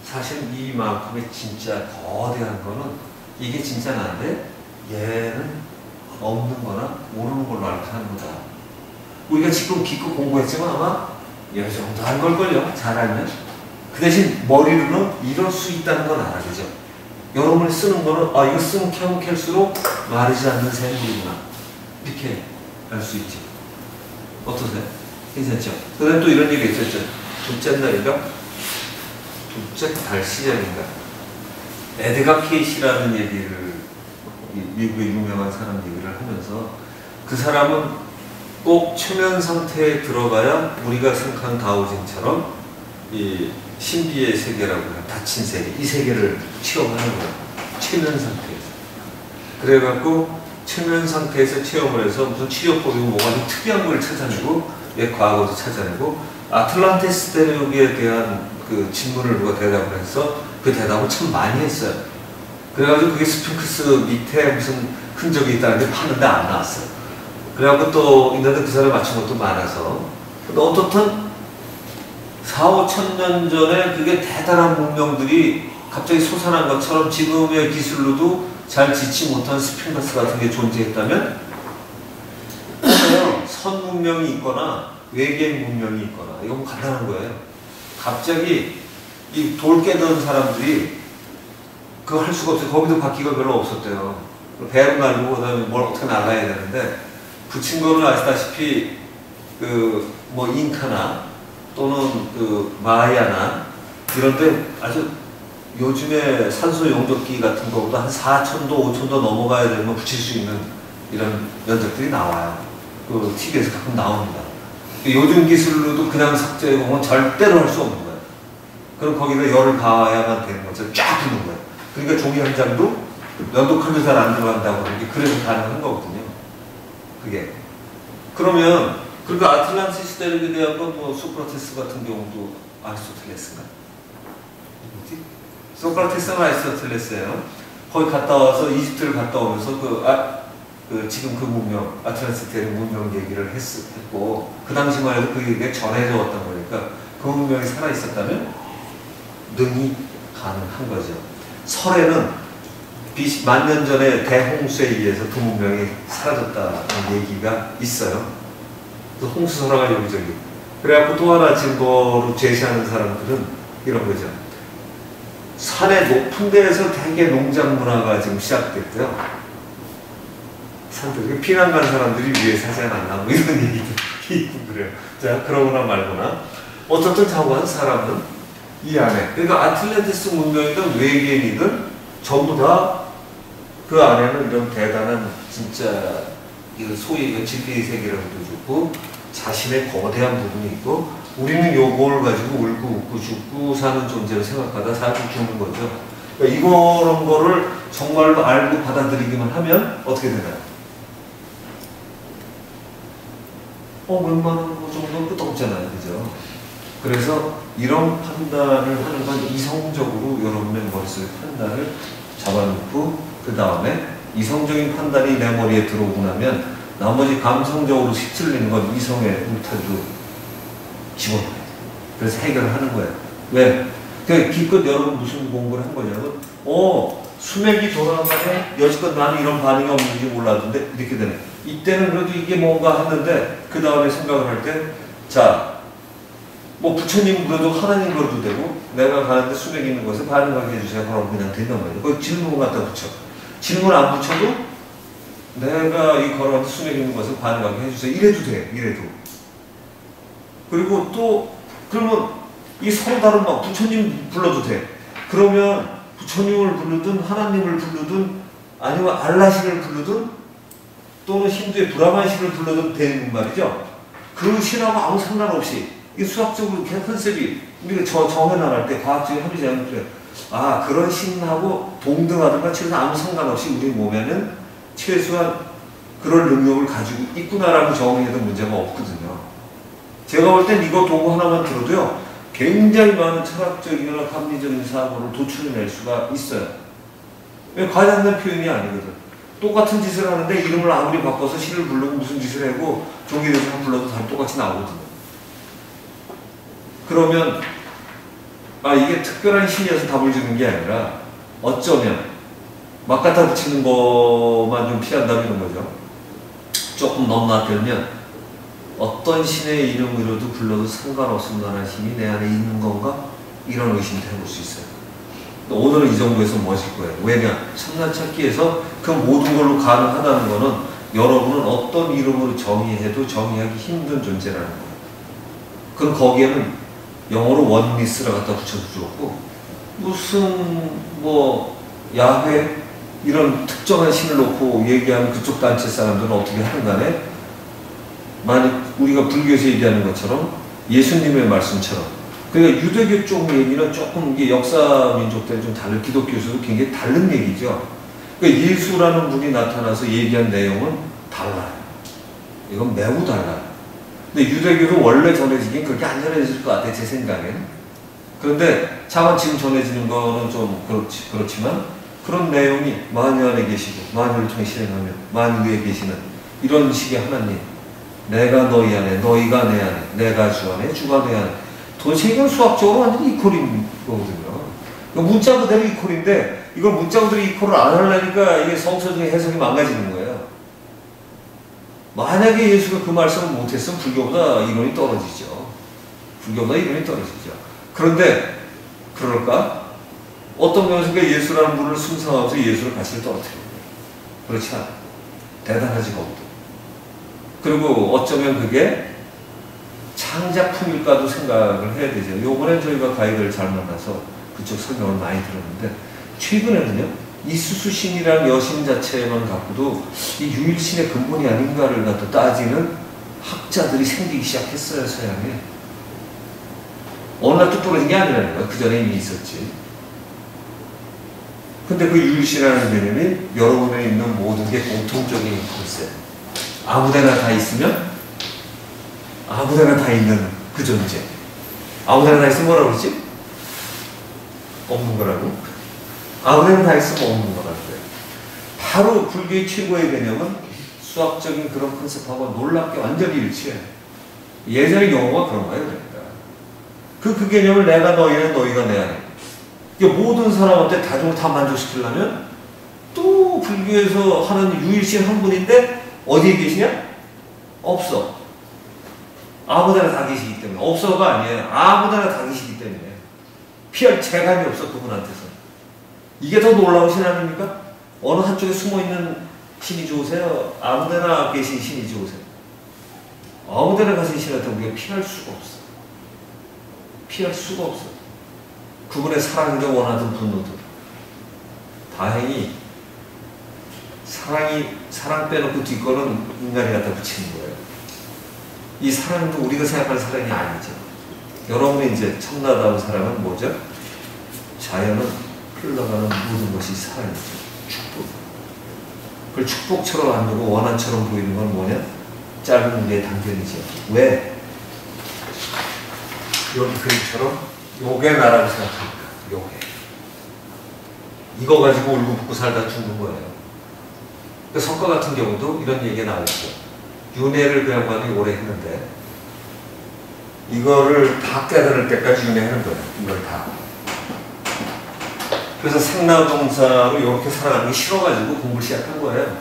사실 이만큼의 진짜 거대한 거는 이게 진짜 나인데 얘는 없는 거나 모르는 걸로 알고 하는 거다. 우리가 지금 기껏 공부했지만 아마 이 정도 한 걸걸요. 잘 알면. 그 대신 머리로는 이럴 수 있다는 건 알아. 그죠? 여러분이 쓰는 거는 이거 쓰면 캘수록 마르지 않는 샘물이구나. 이렇게 알 수 있죠. 어떠세요? 괜찮죠? 그 다음에 또 이런 얘기 있었죠. 둘째 날인가? 둘째 달 시절인가? 에드가 케이시라는 얘기를 미국의 유명한 사람 얘기를 하면서 그 사람은 꼭 최면 상태에 들어가야 우리가 생각하는 다오징처럼 이 신비의 세계라고 하는 닫힌 세계, 이 세계를 체험하는 거예요. 최면 상태에서. 그래갖고 최면 상태에서 체험을 해서 무슨 치료법이고 뭐가 좀 특이한 걸 찾아내고 옛 과거도 찾아내고 아틀란티스 대륙에 대한 그 질문을 누가 대답을 해서 그 대답을 참 많이 했어요. 그래가지고 그게 스핑크스 밑에 무슨 흔적이 있다는데 봤는데 안 나왔어요. 그래갖고 또 있는데 그 사람이 맞춘 것도 많아서 근데 어떻든 4,5천 년 전에 그게 대단한 문명들이 갑자기 솟아난 것처럼 지금의 기술로도 잘 짓지 못한 스핑크스 같은 게 존재했다면 선 문명이 있거나 외계인 문명이 있거나 이건 간단한 거예요. 갑자기 이 돌 깨던 사람들이 그거 할 수가 없어요. 거기도 바퀴가 별로 없었대요. 배로 날고 그다음에 뭘 어떻게 날라야 되는데 붙인 거는 아시다시피 그 뭐 잉카나 또는 그 마야나 이런데 아주 요즘에 산소 용접기 같은 거보다 한 4,000도, 5,000도 넘어가야 되면 붙일 수 있는 이런 면적들이 나와요. 그 TV에서 가끔 나옵니다. 요즘 기술로도 그냥 삭제해 보면 절대로 할 수 없는 거예요. 그럼 거기다 열을 가해야만 되는 것처럼 쫙 붙는 거예요. 그러니까 종이 한 장도 면도칼도 잘 안 들어간다고 그러는 게 그래서 가능한 거거든요. 그게. 그러면 그러니까 아틀란티스 대륙에 대한 건 뭐 소크라테스 같은 경우도 아리스토텔레스인가? 뭐지? 소크라테스는 아리스토텔레스예요. 거기 갔다 와서 이집트를 갔다 오면서 지금 그 문명, 아틀란티스 대륙 문명 얘기를 했고 그 당시만 해도 그 얘기가 전해져 왔던 거니까 그 문명이 살아있었다면 능히 가능한 거죠. 설에는 10,000년 전에 대홍수에 의해서 그 문명이 사라졌다는 얘기가 있어요. 그 홍수설화가 여기저기 그래갖고 또 하나 증거로 제시하는 사람들은 이런 거죠. 산의 높은 데에서 대개 농장 문화가 지금 시작됐고요. 산들, 피난 간 사람들이 위에 사지 않았나, 뭐 이런 얘기도 있고 그래요. 자, 그러거나 말거나. 어떻든 자고한 사람은 이 안에, 그러니까 아틀란티스 문명이든 외계인이든 전부 다 그 안에는 이런 대단한 진짜 소위 진리의 세계라고도 좋고 자신의 거대한 부분이 있고 우리는 요걸 가지고 울고 웃고 죽고 사는 존재로 생각하다 살고 죽는 거죠. 그러니까 이런 거를 정말로 알고 받아들이기만 하면 어떻게 되나요? 웬만한 거 정도는 끄떡없잖아요. 그죠? 그래서 이런 판단을 하는 건 이성적으로 여러분의 머릿속에 판단을 잡아놓고 그 다음에 이성적인 판단이 내 머리에 들어오고 나면 나머지 감성적으로 휩쓸리는 건 이성의 울타리로 집어넣어야 돼요. 그래서 해결을 하는 거예요. 왜? 그 기껏 여러분 무슨 공부를 한 거냐면 수맥이 돌아가네 여지껏 나는 이런 반응이 없는지 몰랐는데 이렇게 되네. 이때는 그래도 이게 뭔가 했는데 그 다음에 생각을 할 때 자, 뭐 부처님 물어도 하나님 물어도 되고 내가 가는데 수맥이 있는 것에 반응하게 해주세요. 그럼 그냥 된단 말이에요. 그 질문 갖다 붙여. 질문 안 붙여도 내가 이 걸어가는데 수맥이 있는 것에 반응하게 해주세요. 이래도 돼. 이래도. 그리고 또 그러면 이 서로 다른 막 부처님 불러도 돼. 그러면 부처님을 부르든 하나님을 부르든 아니면 알라신을 부르든 또는 힌두의 브라만신을 불러도 되는 말이죠. 그 신하고 아무 상관없이 이 수학적으로 그냥 컨셉이 우리가 정해나갈 때 과학적인 합리자는 그래. 그런 신하고 동등하든가 치고서 아무 상관없이 우리 몸에는 최소한 그런 능력을 가지고 있구나라고 정의해도 문제가 없거든요. 제가 볼 땐 이거 도구 하나만 들어도요. 굉장히 많은 철학적이나 합리적인 사고를 도출해낼 수가 있어요. 왜 과장된 표현이 아니거든. 똑같은 짓을 하는데 이름을 아무리 바꿔서 신을 부르고 무슨 짓을 하고 종이대에서 불러도 다 똑같이 나오거든요. 그러면 이게 특별한 신이어서 답을 주는 게 아니라 어쩌면 막 갖다 붙이는 것만 좀 피한다면 이런 거죠. 조금 넘나들면 어떤 신의 이름으로도 불러도 상관없을 만한 힘이 내 안에 있는 건가? 이런 의심도 해볼 수 있어요. 오늘은 이 정도에서 멋일 거예요. 왜냐? 참나찾기에서 그 모든 걸로 가능하다는 거는 여러분은 어떤 이름으로 정의해도 정의하기 힘든 존재라는 거예요. 그럼 거기에는 영어로 원리스라 갖다 붙여도 좋고 무슨 야훼 이런 특정한 신을 놓고 얘기하는 그쪽 단체 사람들은 어떻게 하든 간에 만약 우리가 불교에서 얘기하는 것처럼 예수님의 말씀처럼 그러니까 유대교 쪽 얘기는 조금 이게 역사 민족들이 좀 다른 기독교에서도 굉장히 다른 얘기죠. 그러니까 예수라는 분이 나타나서 얘기한 내용은 달라요. 이건 매우 달라요. 근데 유대교도 원래 전해지긴 그렇게 안 전해질 것 같아요. 제 생각에는. 그런데 차마 지금 전해지는 거는 좀 그렇지만 그런 내용이 만유 안에 계시고 만유를 통해 실행하며 만유 위에 계시는 이런 식의 하나님 내가 너희 안에 너희가 내 안에 내가 주 안에 주가 내 안에 도대체 이건 수학적으로 완전히 이퀄인 거거든요. 문자 그대로 이퀄인데 이걸 문자 그대로 이퀄을 안 하려니까 이게 성서적인 해석이 망가지는 거예요. 만약에 예수가 그 말씀을 못했으면 불교보다 이론이 떨어지죠. 불교보다 이론이 떨어지죠. 그런데 그럴까? 어떤 면에서 예수라는 분을 숭상하면서 예수를 가치를 떨어뜨려요. 그렇지 않아요. 대단하지 거기도. 그리고 어쩌면 그게 창작품일까도 생각을 해야 되죠. 요번에 저희가 가이드를 잘 만나서 그쪽 설명을 많이 들었는데 최근에는요. 이수수신이라는 여신 자체만 갖고도 이 유일신의 근본이 아닌가를 갖다 따지는 학자들이 생기기 시작했어요. 서양에. 어느 날 뚝 떨어진 게 아니라는 거야. 그 전에 이미 있었지. 근데 그 유일신이라는 개념이 여러분에 있는 모든 게 공통적인 컨셉. 아무데나 다 있으면 아무데나 다 있는 그 존재. 아무데나 다 있으면 뭐라고 그러지? 없는 거라고? 아무데나 다 있으면 없는 거라고 그래요. 바로 불교의 최고의 개념은 수학적인 그런 컨셉하고 놀랍게 완전히 일치해요. 예전의 용어가 그런 거예요. 그러니까. 그 개념을 내가 너희는 너희가 내 안에. 모든 사람한테 다 만족시키려면 또 불교에서 하는 유일신 한 분인데 어디에 계시냐? 없어. 아무데나 다 계시기 때문에. 없어가 아니에요. 아무데나 다 계시기 때문에. 피할 재간이 없어, 그분한테서. 이게 더 놀라운 신 아닙니까? 어느 한쪽에 숨어있는 신이 좋으세요? 아무데나 계신 신이 좋으세요? 아무데나 가신 신한테 우리가 피할 수가 없어. 피할 수가 없어. 그분의 사랑도 원하던 분노도. 다행히 사랑 빼놓고 뒷거는 인간이 갖다 붙이는 거예요. 이 사랑도 우리가 생각하는 사랑이 아니죠. 여러분의 이제 참나다운 사랑은 뭐죠? 자연은 흘러가는 모든 것이 사랑이죠. 축복. 그걸 축복처럼 안 보고 원한처럼 보이는 건 뭐냐? 짧은 우리의 단견이죠. 왜? 여기 그림처럼 요게 나라고 생각합니다. 요게. 이거 가지고 울고 붙고 살다 죽는 거예요. 그 석가 같은 경우도 이런 얘기가 나왔죠. 윤회를 그 양반이 오래 했는데 이거를 다 깨달을 때까지 윤회하는 거예요. 이걸 다. 그래서 생나동사로 이렇게 살아가는 게 싫어가지고 공부를 시작한 거예요.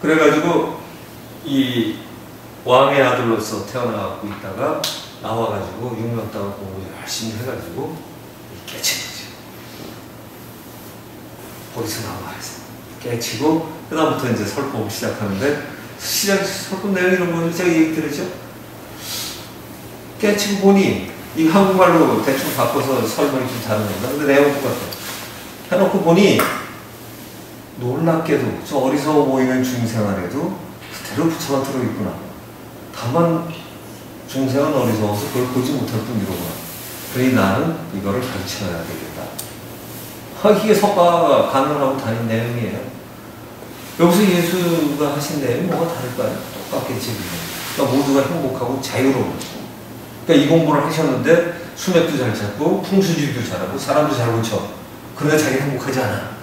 그래가지고 이 왕의 아들로서 태어나고 있다가 나와가지고 6년 동안 공부 열심히 해가지고 깨친 거죠. 거기서 나와서 깨치고 그다음부터 이제 설법을 시작하는데 설법 내용 이런 거는 제가 얘기 들었죠. 깨치고 보니 이 한국말로 대충 바꿔서 설명이 좀 다른 건가? 근데 내용은 똑같아. 해놓고 보니 놀랍게도 저 어리석어 보이는 중생안에도 그대로 부처가 들어있구나. 다만 중생은 어리석어서 그걸 보지 못할 뿐이로구나. 그러니 나는 이거를 가르쳐야 되겠다. 이게 석가가 가능하고 다닌 내용이에요. 여기서 예수가 하신 내용이 뭐가 다를까요? 똑같겠지. 그러니까 모두가 행복하고 자유로운 거죠. 그러니까 이 공부를 하셨는데 수맥도 잘 찾고 풍수지리도 잘하고 사람도 잘 고쳐. 그러나 자기는 행복하지 않아.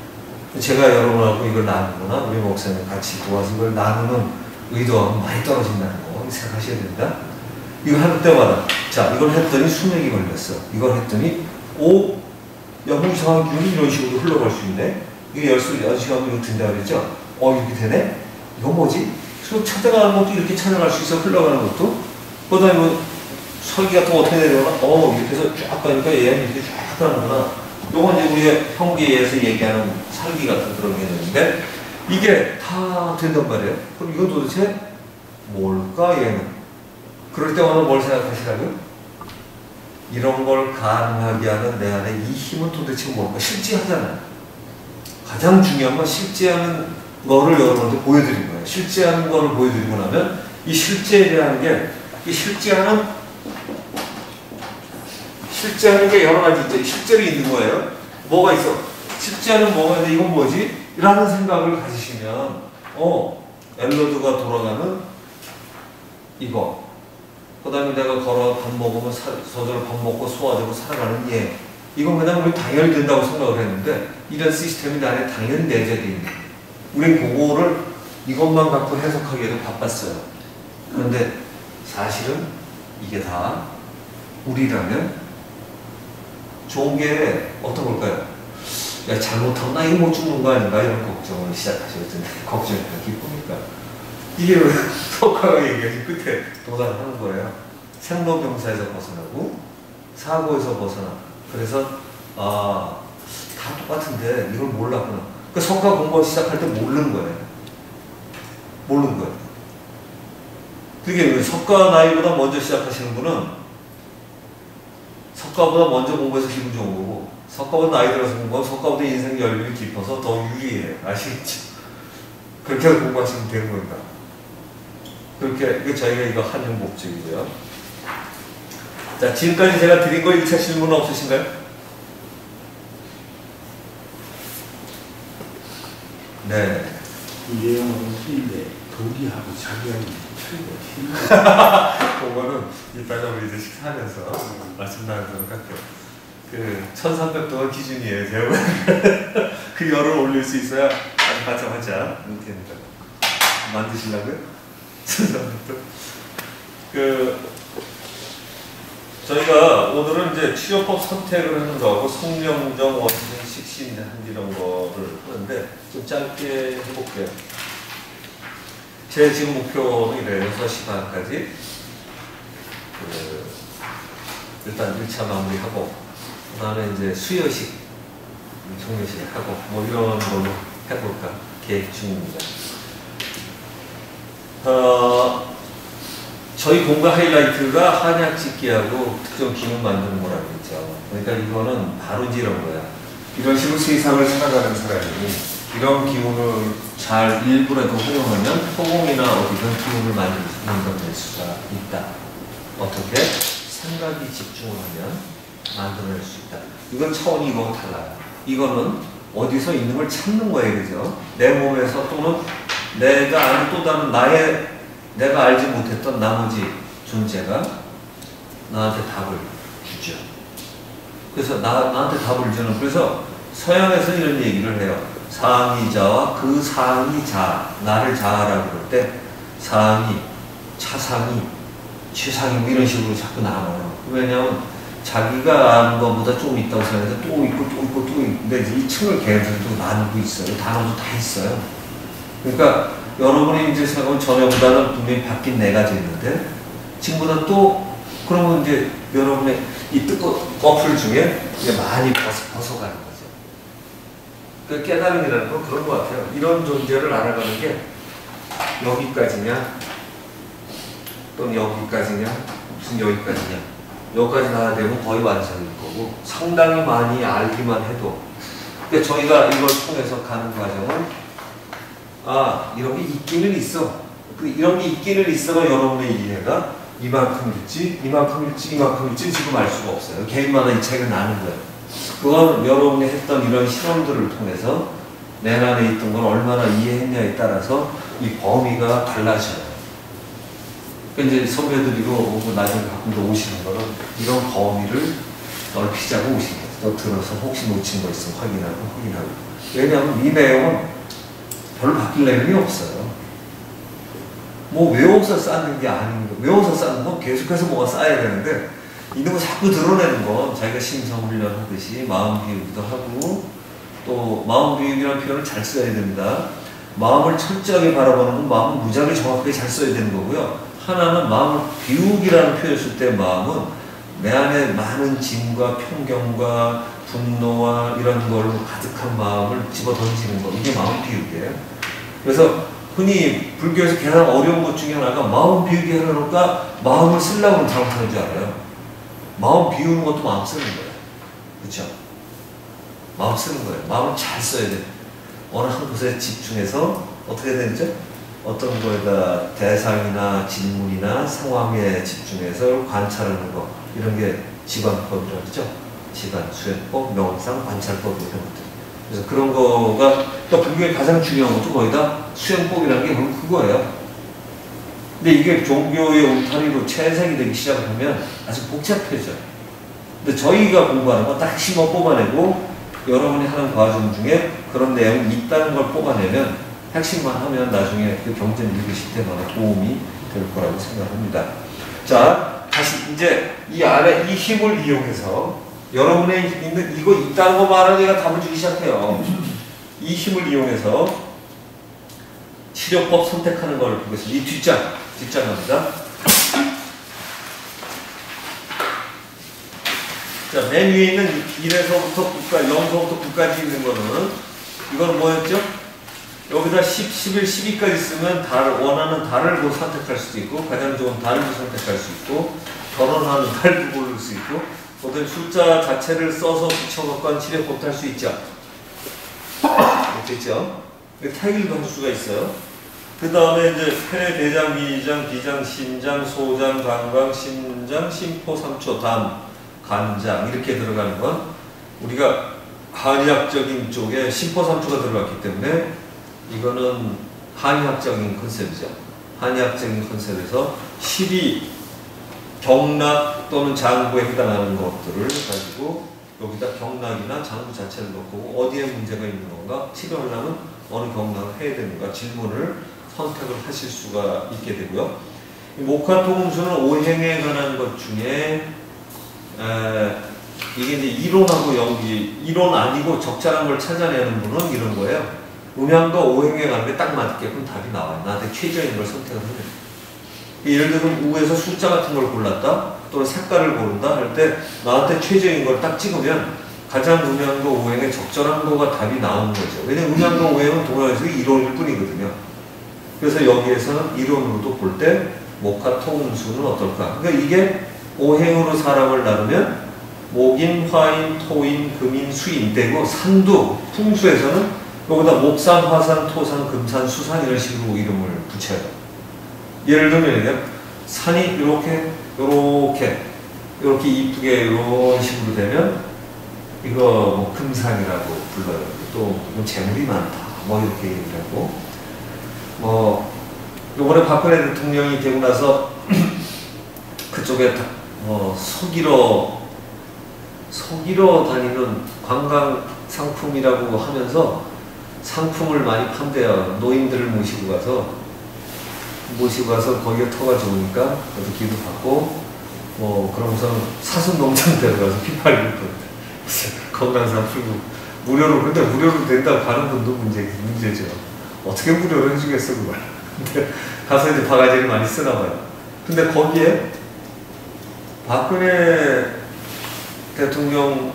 제가 여러분하고 이걸 나누거나 우리 목사님 같이 도와서 이걸 나누는 의도하고 많이 떨어진다는 거 생각하셔야 된다. 이거 할 때마다 자 이걸 했더니 수맥이 걸렸어. 이걸 했더니 오 야, 이상한 기운이 이런 식으로 흘러갈 수 있네. 이게 열시간으로 이렇게 된다 그랬죠? 이렇게 되네? 이거 뭐지? 그래서 찾아가는 것도 이렇게 찾아갈 수 있어. 흘러가는 것도. 그 다음에 뭐 설기 같은 거 어떻게 내려오나? 이렇게 해서 쫙 가니까 얘는 이렇게 쫙 가는구나. 요건 이제 우리가 형기에서 얘기하는 설기 같은 그런 개념인데 이게 다 된단 말이에요. 그럼 이건 도대체 뭘까 얘는? 그럴 때마다 뭘 생각하시라고요? 이런 걸 가능하게 하는 내 안에 이 힘은 도대체 뭘까? 실제하잖아요. 가장 중요한 건 실제하는 거를 여러분한테 보여드린 거예요. 실제하는 거를 보여드리고 나면 이 실제에 대한 게, 이 실제하는 게 여러 가지 있죠. 실제로 있는 거예요. 뭐가 있어? 실제하는 뭐가 있는데 이건 뭐지? 라는 생각을 가지시면 엘로드가 돌아가는 이거. 그 다음에 내가 걸어 밥 먹으면 서둘러 밥 먹고 소화되고 살아가는 얘. 이건 그냥 우리 당연히 된다고 생각을 했는데 이런 시스템이 내 안에 당연히 내재되어 있는 거예요. 우린 그거를 이것만 갖고 해석하기에도 바빴어요. 그런데 사실은 이게 다 우리라면 좋은 게 어떤 걸까요? 야, 잘못하면 나 이거 못 죽는 거 아닌가? 이런 걱정을 시작하셨는데 걱정이니까 기쁘니까. 이게 왜 석가가 얘기하신 끝에 도달하는 거예요. 생로병사에서 벗어나고 사고에서 벗어나. 그래서 다 똑같은데 이걸 몰랐구나. 그 석가 공부 시작할 때 모르는 거예요. 모르는 거예요. 그게 석가 나이보다 먼저 시작하시는 분은 석가보다 먼저 공부해서 기분 좋은 거고 석가보다 나이 들어서 공부하면 석가보다 인생 열림이 깊어서 더 유리해요. 아시겠죠? 그렇게 해서 공부하시면 되는 겁니다. 그렇게 저희가 이거 하는 목적이고요. 자, 지금까지 제가 드린 거 1차 질문 없으신가요? 네. 이 내용은 틀린데 독이하고 자기하고 틀려. 그거는 이따가 우리 이제 식사하면서 말씀 나누도록 할게요. 그 1300도가 기준이에요. 제가 그 열을 올릴 수 있어야 아주 바짝바짝 이렇게 됩니다. 만드시려고요? 1300도. 저희가 오늘은 이제 치료법 선택을 하는 거하고 성명정, 원신, 식신, 이런 거를 하는데 좀 짧게 해볼게요. 제 지금 목표는 이래요. 6시 반까지. 일단 1차 마무리하고, 그 다음에 이제 수여식, 종료식 하고, 뭐 이런 걸로 해볼까 계획 중입니다. 저희 공부 하이라이트가 한약 짓기하고 특정 기능 만드는 거라고 했죠. 그러니까 이거는 바로 이제 이런 거야. 이런 식으로 세상을 살아가는 사람이 이런 기운을 잘 일부라도 활용하면 토공이나 어디든 기운을 만들어낼 수가 있다. 어떻게? 생각이 집중을 하면 만들어낼 수 있다. 이건 차원이 이거와 달라요. 이거는 어디서 있는 걸 찾는 거예요. 그죠? 내 몸에서 또는 내가 아는 또 다른 내가 알지 못했던 나머지 존재가 나한테 답을 주죠. 그래서 나한테 답을 주는, 그래서 서양에서 이런 얘기를 해요. 상이자와 그 상이자, 나를 자아라고 그럴 때 상이, 차상이, 최상이 뭐 이런 식으로 자꾸 나눠요. 왜냐하면 자기가 아는 것보다 좀 있다고 생각해서 또 있고 또 있고 또 있는데 이 층을 걔네들도 나누고 있어요. 단어도 다 있어요. 그러니까 여러분이 이제 생각하면 전에보다는 분명히 바뀐 내가 됐는데 지금보다 또 그러면 이제 여러분의 이 꺼풀 중에 이제 많이 벗어가는 거죠. 그 깨달음이라는 건 그런 것 같아요. 이런 존재를 알아가는 게 여기까지냐 또는 여기까지냐 무슨 여기까지냐 여기까지 나야 되면 거의 완성일 거고 상당히 많이 알기만 해도 그러니까 저희가 이걸 통해서 가는 과정은 이런 게 있기는 있어. 이런 게 있기는 있어가 여러분의 이해가 이만큼일지 지금 알 수가 없어요. 개인마다 이 차이가 나는 거예요. 그건 여러분이 했던 이런 실험들을 통해서 내 안에 있던 걸 얼마나 이해했냐에 따라서 이 범위가 달라져요. 그러니까 이제 선배들이고 오고 나중에 가끔도 오시는 거는 이런 범위를 넓히자고 오시는 거예요. 또 들어서 혹시 놓친 거 있으면 확인하고. 왜냐하면 이 내용은 별로 바뀔 내용이 없어요. 뭐 외워서 쌓는 게 아닌 거. 외워서 쌓는 건 계속해서 뭐가 쌓여야 되는데 이런 거 자꾸 드러내는 건 자기가 심성훈련 하듯이 마음 비우기도 하고 또 마음 비우기라는 표현을 잘 써야 된다. 마음을 철저하게 바라보는 건 마음을 무지하게 정확하게 잘 써야 되는 거고요. 하나는 마음을 비우기라는 표현을 쓸 때 마음은 내 안에 많은 짐과 편견과 분노와 이런 걸로 가득한 마음을 집어 던지는 거. 이게 마음 비우기예요. 그래서 흔히 불교에서 가장 어려운 것 중에 하나가 마음 비우기 하려니까 마음을 쓰려고 하면 잘못하는 줄 알아요. 마음 비우는 것도 마음 쓰는 거예요. 그렇죠? 마음 쓰는 거예요. 마음을 잘 써야 돼요. 어느 한 곳에 집중해서 어떻게 되죠? 어떤 거에다 대상이나 질문이나 상황에 집중해서 관찰하는 거 이런 게 지관법이라고 그러죠. 지관, 수행법, 명상, 관찰법 이런 것들. 그래서 그런 거가 또 불교의 가장 중요한 것도 거의 다 수행법이라는 게 바로 그거예요. 근데 이게 종교의 울타리로 채색이 되기 시작하면 아주 복잡해져요. 근데 저희가 공부하는 건 딱 핵심만 뽑아내고 여러분이 하는 과정 중에 그런 내용이 있다는 걸 뽑아내면 핵심만 하면 나중에 그 경전 읽으실 때마다 도움이 될 거라고 생각합니다. 자, 다시 이제 이 안에 이 힘을 이용해서 여러분의 있는 이거 있다는 거 말하는 얘가 답을 주기 시작해요. 이 힘을 이용해서 치료법 선택하는 걸 보겠습니다. 이 뒷장 갑니다. 자, 맨 위에 있는 1에서부터 9까지, 0서부터 9까지 있는 거는 이건 뭐였죠? 여기다 10, 11, 12까지 쓰면 원하는 달을 뭐 선택할 수도 있고 가장 좋은 달을 선택할 수 있고 결혼하는 달도 고를 수 있고 어떤 숫자 자체를 써서 붙여갖고 한 치료법도 할 수 있죠. 됐죠? 타일도 할 수가 있어요. 그 다음에 이제 폐, 대장, 위장, 비장, 심장, 소장, 방광, 심장, 심포, 삼초, 담, 간장 이렇게 들어가는 건 우리가 한의학적인 쪽에 심포, 삼초가 들어갔기 때문에 이거는 한의학적인 컨셉이죠. 한의학적인 컨셉에서 실이 경락 또는 장부에 해당하는 것들을 가지고 여기다 경락이나 장부 자체를 넣고 어디에 문제가 있는 건가 치료하려면 어느 경락을 해야 되는가 질문을 선택을 하실 수가 있게 되고요. 목화통수는 오행에 관한 것 중에 이게 이제 이론하고 연기, 이론 아니고 적절한 걸 찾아내는 분은 이런 거예요. 음양과 오행에 관한 게 딱 맞게끔 답이 나와요. 나한테 최저인 걸 선택을 해요. 예를 들면 우에서 숫자 같은 걸 골랐다 또는 색깔을 고른다 할 때 나한테 최저인 걸 딱 찍으면 가장 음양도 오행에 적절한 거가 답이 나오는 거죠. 왜냐면 음양도 오행은 동양에서의 이론일 뿐이거든요. 그래서 여기에서는 이론으로도 볼 때 목화 토음수는 어떨까? 그러니까 이게 오행으로 사람을 나누면 목인, 화인, 토인, 금인, 수인 되고 산두, 풍수에서는 여기다 목산, 화산, 토산, 금산, 수산 이런 식으로 이름을 붙여요. 예를 들면 산이 이렇게 이쁘게 이런 식으로 되면 이거 뭐 금산이라고 불러요. 또 뭐 재물이 많다 뭐 이렇게 얘기하고 뭐 요번에 박근혜 대통령이 되고 나서 그쪽에 서기로 다니는 관광 상품이라고 하면서 상품을 많이 판대요. 노인들을 모시고 가서 거기에 터가 좋으니까 그래서 기도 받고 뭐 그러면서 사슴 농장 데려가서 피 팔고 건강상 풀고 무료로 근데 무료로 된다고 가는 분도 문제죠. 어떻게 무료로 해주겠어 그걸. 근데 가서 이제 바가지를 많이 쓰나 봐요. 근데 거기에 박근혜 대통령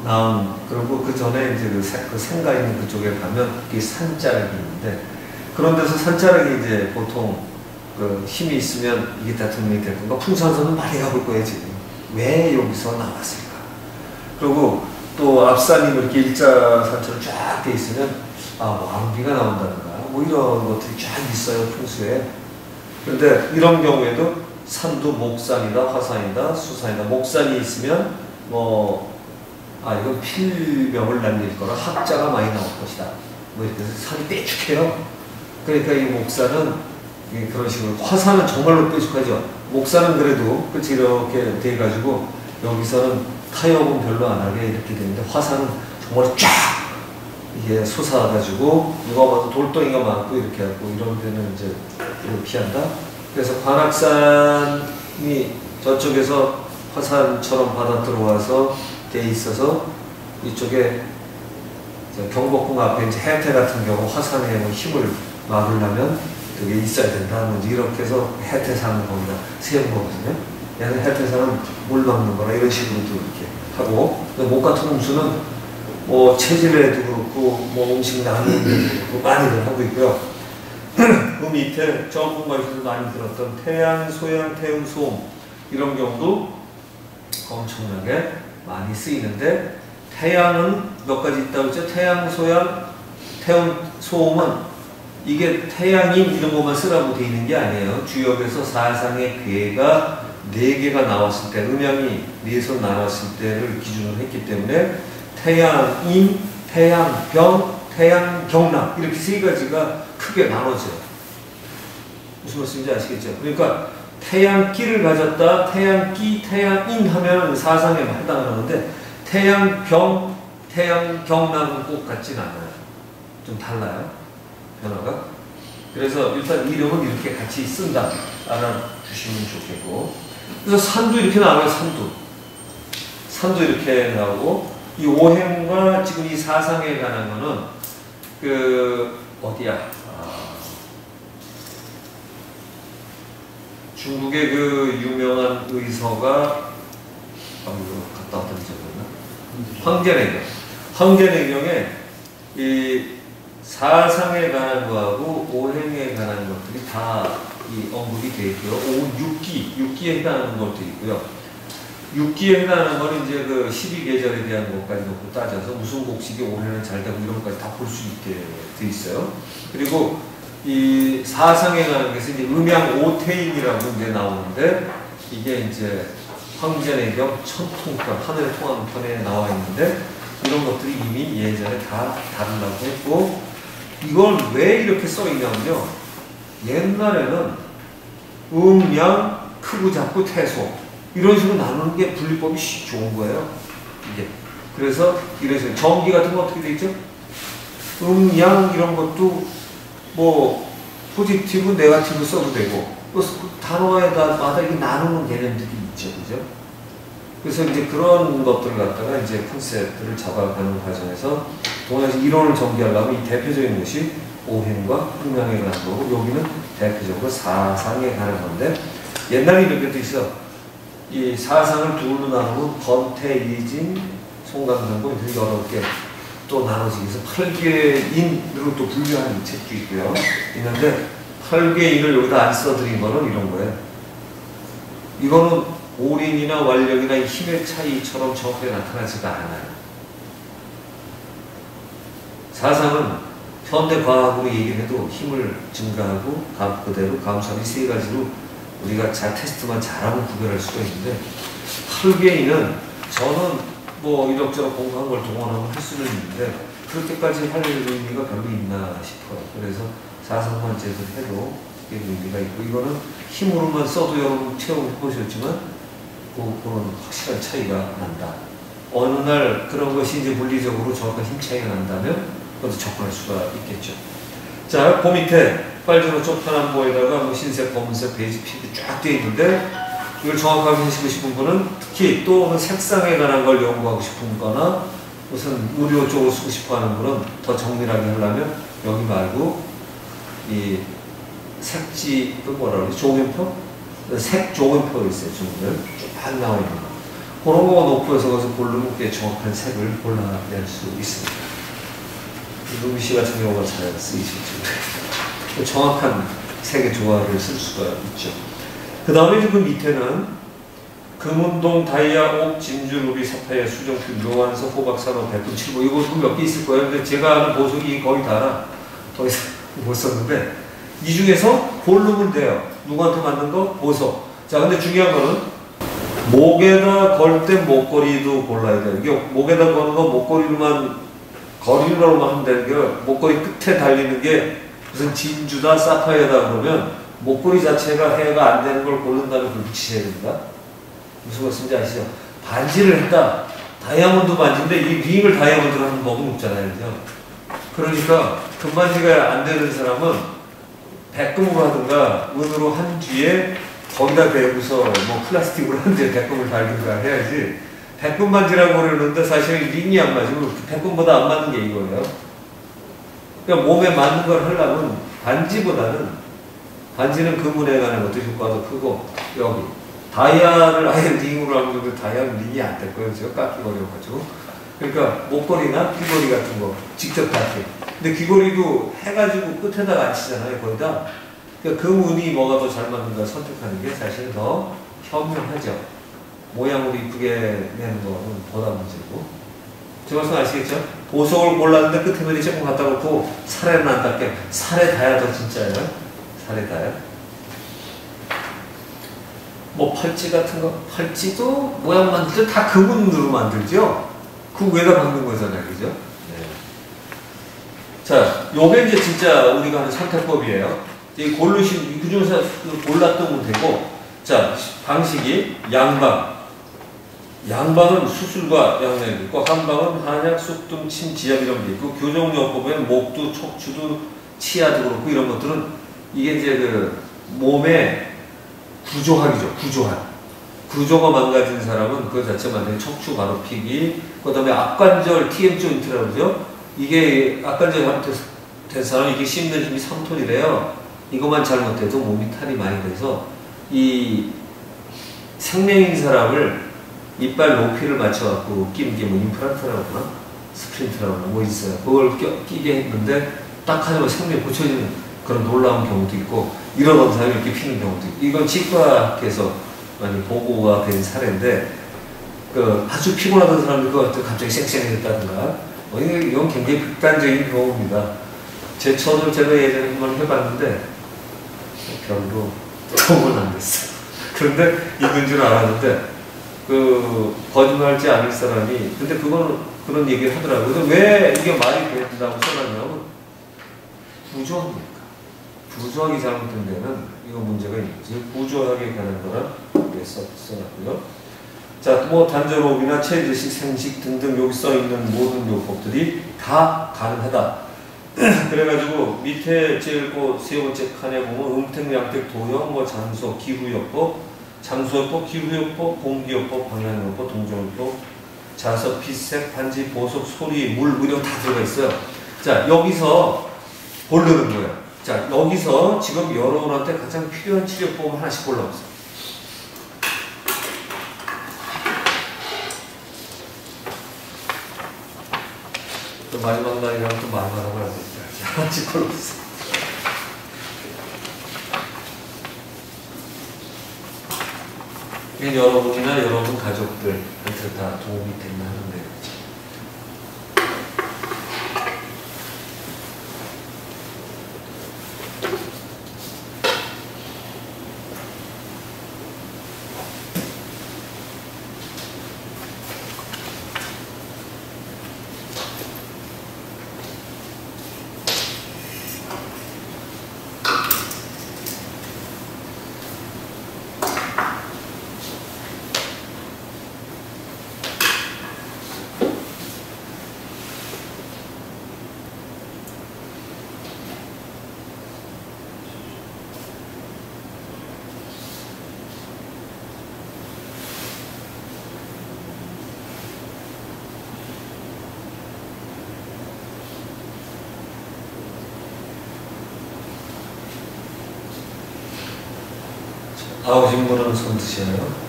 나온 그리고 그 전에 이제 그 생가 있는 그쪽에 가면 그게 산자락이 있는데 그런 데서 산자락이 이제 보통 그 힘이 있으면 이게 대통령이 될 건가 풍산선은 많이 가볼 거예요 지금. 왜 여기서 나왔을까? 그리고 또 앞산이 이렇게 일자산처럼 쫙 돼 있으면 왕비가 나온다든가 뭐 이런 것들이 쫙 있어요 풍수에. 그런데 이런 경우에도 산도 목산이다, 화산이다, 수산이다. 목산이 있으면 이건 필병을 날릴 거라 학자가 많이 나올 것이다. 뭐 이렇게 해서 산이 빼죽해요. 그러니까 이 목산은 그런 식으로 화산은 정말로 빼죽하죠. 목산은 그래도 그치 이렇게 돼가지고 여기서는 타협은 별로 안 하게 이렇게 되는데 화산은 정말 쫙 이게 솟아가지고 누가 봐도 돌덩이가 많고 이렇게 하고 이런 데는 이제 피한다. 그래서 관악산이 저쪽에서 화산처럼 바다 들어와서 돼 있어서 이쪽에 경복궁 앞에 이제 해태 같은 경우 화산에 뭐 힘을 막으려면 그게 있어야 된다. 뭐 이렇게 해서 해태산을 거기다 세운 거거든요. 얘는 해태산은 물 막는 거나 이런 식으로도 이렇게 하고 목과 토음수는 뭐 체질에도 그렇고 뭐 음식 나누는 데도 그렇고 많이들 하고 있고요. 그 밑에 전문가에서도 많이 들었던 태양, 소양, 태음, 소음 이런 경우도 엄청나게 많이 쓰이는데 태양은 몇 가지 있다고 했죠? 태양, 소양, 태음, 소음은 이게 태양인 이런 것만 쓰라고 되어 있는 게 아니에요. 주역에서 사상의 괴가 4개가 나왔을 때 음양이 4선 나왔을 때를 기준으로 했기 때문에 태양인, 태양병, 태양경락 이렇게 3가지가 크게 나눠져요. 무슨 말씀인지 아시겠죠? 그러니까 태양기를 가졌다, 태양기, 태양인 하면 사상에 해당하는데 태양병, 태양경락은 꼭 같진 않아요. 좀 달라요. 변화가. 그래서 일단 이름은 이렇게 같이 쓴다. 알아주시면 좋겠고. 그래서 산도 이렇게 나와요. 산도 이렇게 나오고 이 오행과 지금 이 사상에 관한 거는 중국의 그 유명한 의서가 갔다 왔던 적이었나? 황제내경에 이 사상에 관한 거하고 오행에 관한 것들이 다 이 언급이 되어 있고요. 6기에 해당하는 것도 있고요. 6기에 해당하는 거는 이제 그 12계절에 대한 것까지 놓고 따져서 무슨 곡식이 올해는 잘 되고 이런 것까지 다 볼 수 있게 돼 있어요. 그리고 이 사상에 관한 것은 이제 음양 오태인이라고 이제 나오는데 이게 이제 황제내경 천통편 하늘의 통한편에 나와 있는데 이런 것들이 이미 예전에 다 다루려고 했고 이걸 왜 이렇게 써 있냐면요. 옛날에는 음양, 크고 작고 태소 이런 식으로 나누는 게 분리법이 좋은 거예요. 이게 그래서 이래서 전기 같은 거 어떻게 돼 있죠? 음양 이런 것도 뭐 포지티브, 네거티브 써도 되고 또 단어에마다 이게 나누는 개념들이 있죠, 그죠? 그래서 이제 그런 것들을 갖다가 이제 컨셉들을 잡아가는 과정에서 동양에서 이론을 전개하려면 이 대표적인 것이 오행과 흥양에 관한 거고, 여기는 대표적으로 사상에 관한 건데, 옛날에 이렇게 도 있어. 이 사상을 둘로 나누면 번태, 이진, 송강정고 이렇게 여러 개 또 나눠지기 위해서 8개인으로 또 분류하는 책도 있고요. 있는데 8개인을 여기다 안 써드린 거는 이런 거예요. 이거는 올인이나 완력이나 힘의 차이처럼 정확하게 나타나지가 않아요. 사상은 현대 과학으로 얘기해도 힘을 증가하고 그대로 감소하는 세 가지로 우리가 잘 테스트만 잘하면 구별할 수가 있는데, 8개인은 저는 뭐 이럭저럭 공부한 걸 동원하면 할 수는 있는데 그렇게까지 할 의미가 별로 있나 싶어요. 그래서 사상만 제대로 해도 이게 의미가 있고, 이거는 힘으로만 써도 여러분 체험해 보셨지만 그거는 확실한 차이가 난다. 어느 날 그런 것이 이제 물리적으로 정확한 힘 차이가 난다면 그것도 접근할 수가 있겠죠. 자, 그 밑에 빨주노 쪽편안보에다가 뭐 흰색, 검은색, 베이지, 핑크 쫙 되어 있는데, 이걸 정확하게 하시고 싶은 분은 특히 또 색상에 관한 걸 연구하고 싶은 거나 무슨 의료 쪽으로 쓰고 싶어 하는 분은 더 정밀하게 하려면 여기 말고 이 색지, 그 뭐라 그러지? 조경표? 색 조경표가 있어요. 종들 쫙 나와 있는 거. 그런 거가 높여서 거기서 고르면 꽤 정확한 색을 골라낼 수 있습니다. 루비 씨 같은 경우가 잘 쓰이실지. 정확한 색의 조화를 쓸 수가 있죠. 그 다음에 그 밑에는 금운동, 다이아, 옥, 진주, 루비, 사파이어, 수정필, 묘환서, 호박산호, 백분, 칠보, 이거 몇 개 있을 거예요. 근데 제가 아는 보석이 거의 다라. 더 이상 못 썼는데 이 중에서 고르면 돼요. 누구한테 맞는 거? 보석. 자, 근데 중요한 거는 목에다 걸 때 목걸이도 골라야 돼요. 이게 목에다 거는 거 목걸이로만 거리로만 하면 되는 게, 목걸이 끝에 달리는 게 무슨 진주다, 사파이어다 그러면 목걸이 자체가 해가 안 되는 걸 고른 다음에 그걸 붙이셔야 된다. 무슨 말씀인지 아시죠? 반지를 했다. 다이아몬드 반지인데 이 링을 다이아몬드로 하는 법은 없잖아요. 그죠? 그러니까 금반지가 안 되는 사람은 백금으로 하든가 은으로 한 뒤에 거기다 대고서 뭐 플라스틱으로 한 뒤에 백금을 달든가 해야지. 백금 반지라고 그러는데 사실 링이 안 맞으면 백금보다 안 맞는 게 이거예요. 그러니까 몸에 맞는 걸 하려면 반지는 금은에 관한 것도 효과도 크고, 여기 다이아를 아예 링으로 하면 그 다이아는 링이 안 될 거예요. 제가 깎기 어려워가지고. 그러니까 목걸이나 귀걸이 같은 거 직접 깎기. 근데 귀걸이도 해가지고 끝에다가 안 치잖아요. 거의 다. 그러니까 금은이 뭐가 더 잘 맞는가 선택하는 게 사실 더 현명하죠. 모양으로 이쁘게 내는 거는 보다 문제고. 제 말씀 아시겠죠? 보석을 골랐는데 끝에 머리 조금 갖다 놓고 살에는 안 닿게. 살에 닿아야 더 진짜예요. 살에 닿아요. 뭐 팔찌 같은 거, 팔찌도 모양 만들 때 다 금은으로 만들죠? 그 위에다 박는 거잖아요. 그죠? 네. 자, 요게 이제 진짜 우리가 하는 선택법이에요. 이 고르신, 그 중에서 골랐던 되고, 자, 방식이 양방. 양방은 수술과 양약이 있고, 한방은 한약, 쑥뜸, 침, 지압 이런 게 있고, 교정요법에는 목두, 척추도, 치아도 그렇고, 이런 것들은 이게 이제 그 몸의 구조학이죠. 구조가 망가진 사람은 그 자체 만약에 척추 바로 피기, 그 다음에 앞관절 TM 조인트라고 그러죠. 이게 앞관절 잘못된 사람 이게 씹는 힘이 3톤이래요. 이것만 잘못해도 몸이 탈이 많이 돼서 이 생명인 사람을 이빨 높이를 맞춰갖고 끼는 게 뭐 임플란트라고 하나? 스프린트라고 하나? 뭐 있어요. 그걸 끼게 했는데 딱 하자마자 생명이 고쳐지는 그런 놀라운 경우도 있고, 이러던 사람이 이렇게 피는 경우도 있고, 이건 치과학에서 많이 보고가 된 사례인데, 그 아주 피곤하던 사람들 그거 갑자기 쌩쌩해졌다든가, 이건 굉장히 극단적인 경우입니다. 제 처를 제가 예전에 한번 해봤는데 별로 도움은 안 됐어요. 그런데 있는 줄 알았는데 그 거짓말하지 않을 사람이, 근데 그거는 그런 얘기를 하더라고요. 근데 왜 이게 말이 된다고 써놨냐면 구조학이니까. 구조학이 잘못된 데는 이거 문제가 있는 거지. 구조학에 관한 거라 써놨고요. 자, 뭐 단전호흡이나 체질식, 생식 등등 여기 써있는 모든 요법들이 다 가능하다. 그래가지고 밑에 제일 세 번째 칸에 보면 음택, 양택, 도형, 뭐 장소, 기후요법, 장소요법, 기후요법, 공기요법, 방향요법, 동정요법, 자석, 빛색, 반지, 보석, 소리, 물, 이런 다 들어가 있어요. 자, 여기서 고르는 거야. 자, 여기서 지금 여러분한테 가장 필요한 치료법 하나씩 골라보세요. 또 마지막 날이라면 또 마지막으로 해야 되니까 하나씩 골라보세요. 이게 여러분이나 여러분 가족들한테 다 도움이 되면 하는데요. 나오신 분은 손 드셔요.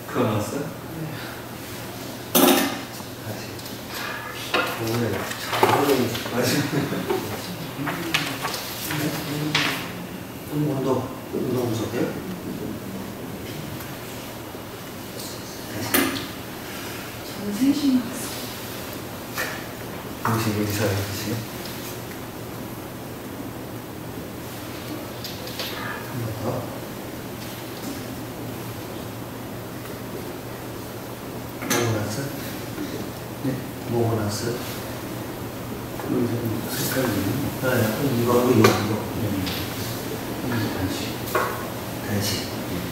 그거 나왔어요? 다시. 오늘 잘하는 운동 무섭대요? 저는 생신 났어요. 음식을 이사해 주시요. 한 번 더. 먹고 났어? 네. 먹고 났어? 색깔이 네. 이거. 간식 간식.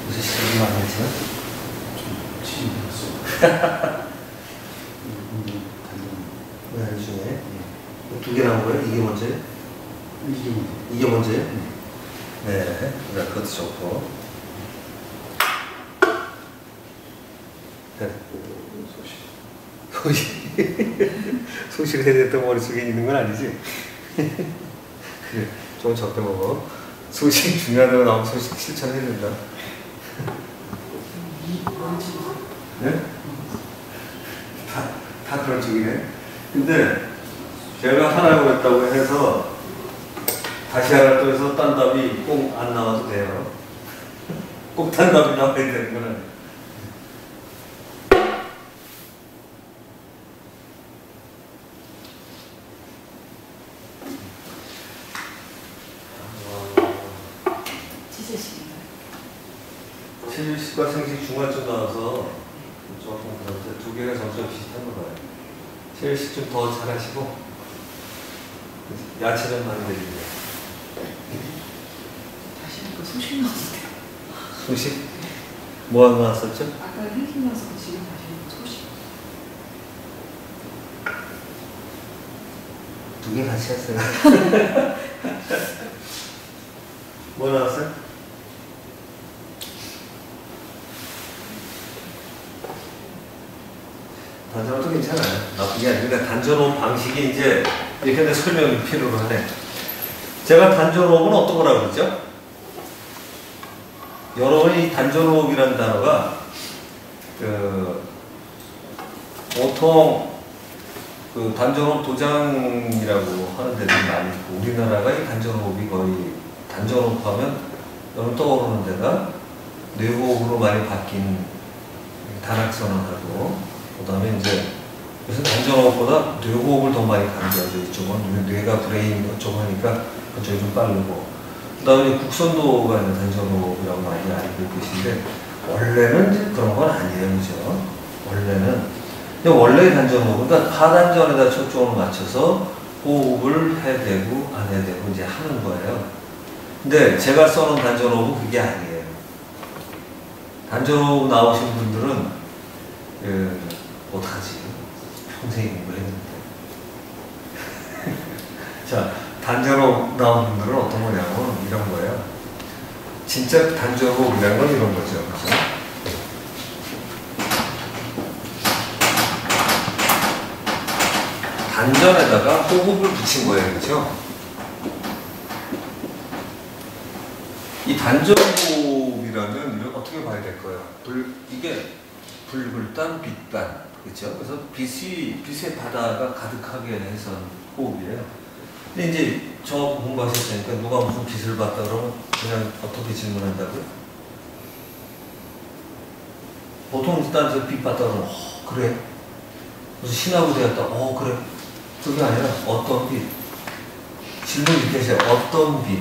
무슨 식감이 많이 하지만? 좀 힘들었어. 그 중에 두 개 나온 거예요? 이게 먼저예요? 이게 먼저예요? 네. 그것도 좋고. 네. 소식 해야 됐던 머릿속에 있는 건 아니지? 그래, 좀 적게 먹어. 소식 중요하다고 나오면 소식 실천해야 된다. 네? 다 그런 쪽이네. 근데 제가 하라고 했다고 해서 다시 하라고 해서 딴 답이 꼭 안 나와도 돼요. 꼭 딴 답이 나와야 되는 건 아니에요. 치즈식과 생식 중간쯤 나와서 조금 그런데 두 개가 점점 비슷한 거 봐요. 치즈식 좀 더 잘하시고 야채 좀 많이 드리고요. 다시 하니까 소식 나왔어요. 소식? 뭐 나왔었죠? 아까 생신 나서 두 개 같이 했어요. 뭐 나왔어요? 단전호도 괜찮아요. 나쁘게 아니고 그러니까 단전호흡 방식이 이제 이렇게 내 설명이 필요로 하네. 제가 단전호흡은 어떤 거라고 그러죠? 여러분이 단전호흡이라는 단어가 보통 단전호흡 도장이라고 하는 데들이 많이 있고 우리나라가 이 단전호흡이 거의 단전호흡하면 여러분 떠오르는 데가 뇌호흡으로 많이 바뀐 단학선언하고 그 다음에 이제 그래서 단전호흡보다 뇌호흡을 더 많이 강조하죠. 이쪽은 뇌가 브레인 어쩌고 하니까 그쪽이 좀 빠르고 그 다음에 국선도가 있는 단전호흡이라고 많이 알고 계신데 원래는 이제 그런 건 아니에요. 그죠? 원래는 원래 단전호흡은 그러니까 하단전에다 초점을 맞춰서 호흡을 해대고 안 해대고 이제 하는 거예요. 근데 제가 써놓은 단전호흡은 그게 아니에요. 단전호흡 나오신 분들은 어떡하지? 평생 공부했는데. 자, 단전호흡 나온 분들은 어떤 거냐면 이런 거예요. 진짜 단전호흡이라는 건 이런 거죠. 그렇죠? 단전에다가 호흡을 붙인 거예요. 그렇죠? 이 단전호흡이라면 이걸 어떻게 봐야 될 거예요? 이게 붉을단, 빛단. 그렇죠? 그래서 빛의 바다가 가득하게 해서 호흡이에요. 근데 이제 저 공부하셨으니까 누가 무슨 빛을 봤다 그러면 그냥 어떻게 질문한다고요? 보통 일단 저 빛 봤다 그러면 그래? 무슨 신하고 되었다. 그래? 그게 아니라 어떤 빛? 질문 이렇게 하세요. 어떤 빛?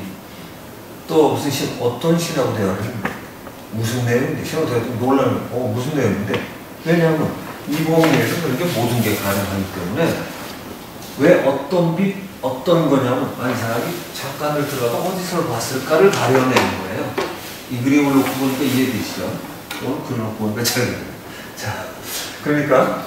또 무슨 어떤 신하고 되었는데 무슨 내용인데? 신하고 되었더니 놀라면 무슨 내용인데? 왜냐하면 이 범위에서 그렇게 모든 게 가능하기 때문에 왜 어떤 빛? 어떤 거냐면 이 사람이 잠깐을 들어가 어디서 봤을까를 가려내는 거예요. 이 그림을 놓고 보니까 이해되시죠? 오늘 그림 놓고 보니까 잘 돼요. 자, 그러니까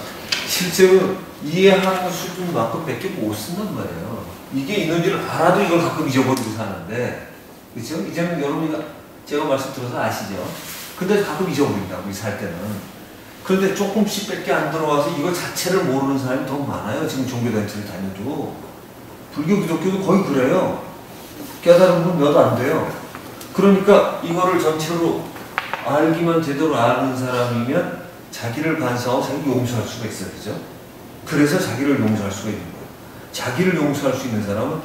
실제로 이해하는 수준만큼밖에 못 쓴단 말이에요. 이게 있는지를 알아도 이걸 가끔 잊어버리고 사는데, 그렇죠? 이제는 여러분이 제가 말씀 들어서 아시죠? 근데 가끔 잊어버린다고, 우리 살 때는. 그런데 조금씩밖에 안 들어와서 이거 자체를 모르는 사람이 더 많아요. 지금 종교단체를 다녀도. 불교, 기독교도 거의 그래요. 깨달은 분 몇 안 돼요. 그러니까 이거를 전체로 알기만 제대로 아는 사람이면 자기를 반성하고 자기를 용서할 수가 있어요. 그죠? 그래서 자기를 용서할 수가 있는 거예요. 자기를 용서할 수 있는 사람은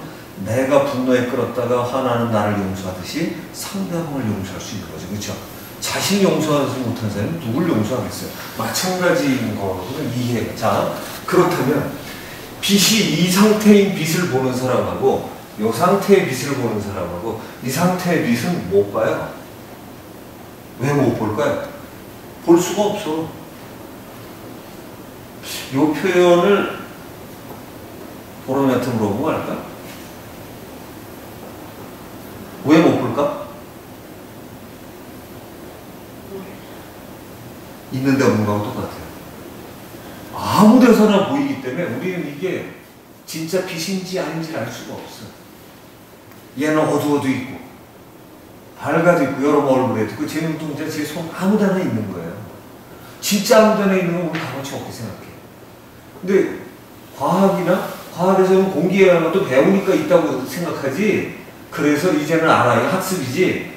내가 분노에 끌었다가 화나는 나를 용서하듯이 상대방을 용서할 수 있는 거죠. 그렇죠? 자신이 용서하지 못한 사람은 누굴 용서하겠어요? 마찬가지인 거거든요. 이해가. 자, 그렇다면 빛이 이 상태인 빛을 보는 사람하고 이 상태의 빛을 보는 사람하고 이 상태의 빛은 못 봐요. 왜 못 볼까요? 볼 수가 없어. 이 표현을 보람한테 물어보면 알까? 왜 못 볼까? 있는데 없는 거하고 똑같아요. 아무 데서나 보이기 때문에 우리는 이게 진짜 빛인지 아닌지 알 수가 없어요. 얘는 어두워도 있고 밝아도 있고 여러 얼굴에도 있고 제 눈동자, 제 손 아무 데나 있는 거예요. 진짜 아무 데나 있는 건 우리 값어치 없게 생각해요. 근데 과학에서는 공기라는 것도 배우니까 있다고 생각하지 그래서 이제는 알아요. 학습이지.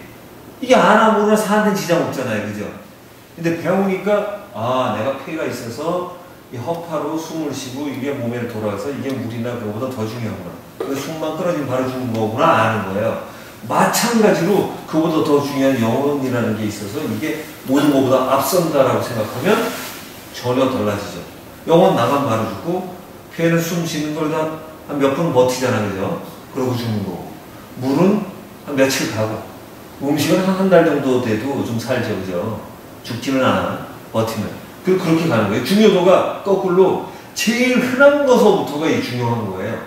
이게 아나 모르나 사는데 지장 없잖아요. 그죠? 근데 배우니까 내가 폐가 있어서 이 허파로 숨을 쉬고 이게 몸에 돌아가서 이게 물이나 그거보다 더 중요하구나. 숨만 끊어지면 바로 죽는 거구나 아는 거예요. 마찬가지로 그보다 더 중요한 영혼이라는 게 있어서 이게 모든 것보다 앞선다라고 생각하면 전혀 달라지죠. 영혼 나가면 바로 죽고 폐는 숨 쉬는 걸 한 몇 분 버티잖아. 그죠? 그러고 죽는 거고 물은 한 며칠 가고 음식은 한 달 정도 돼도 좀 살죠. 그죠? 죽지는 않아. 버티면. 그렇게 가는 거예요. 중요도가 거꾸로 제일 흔한 것서부터가 중요한 거예요.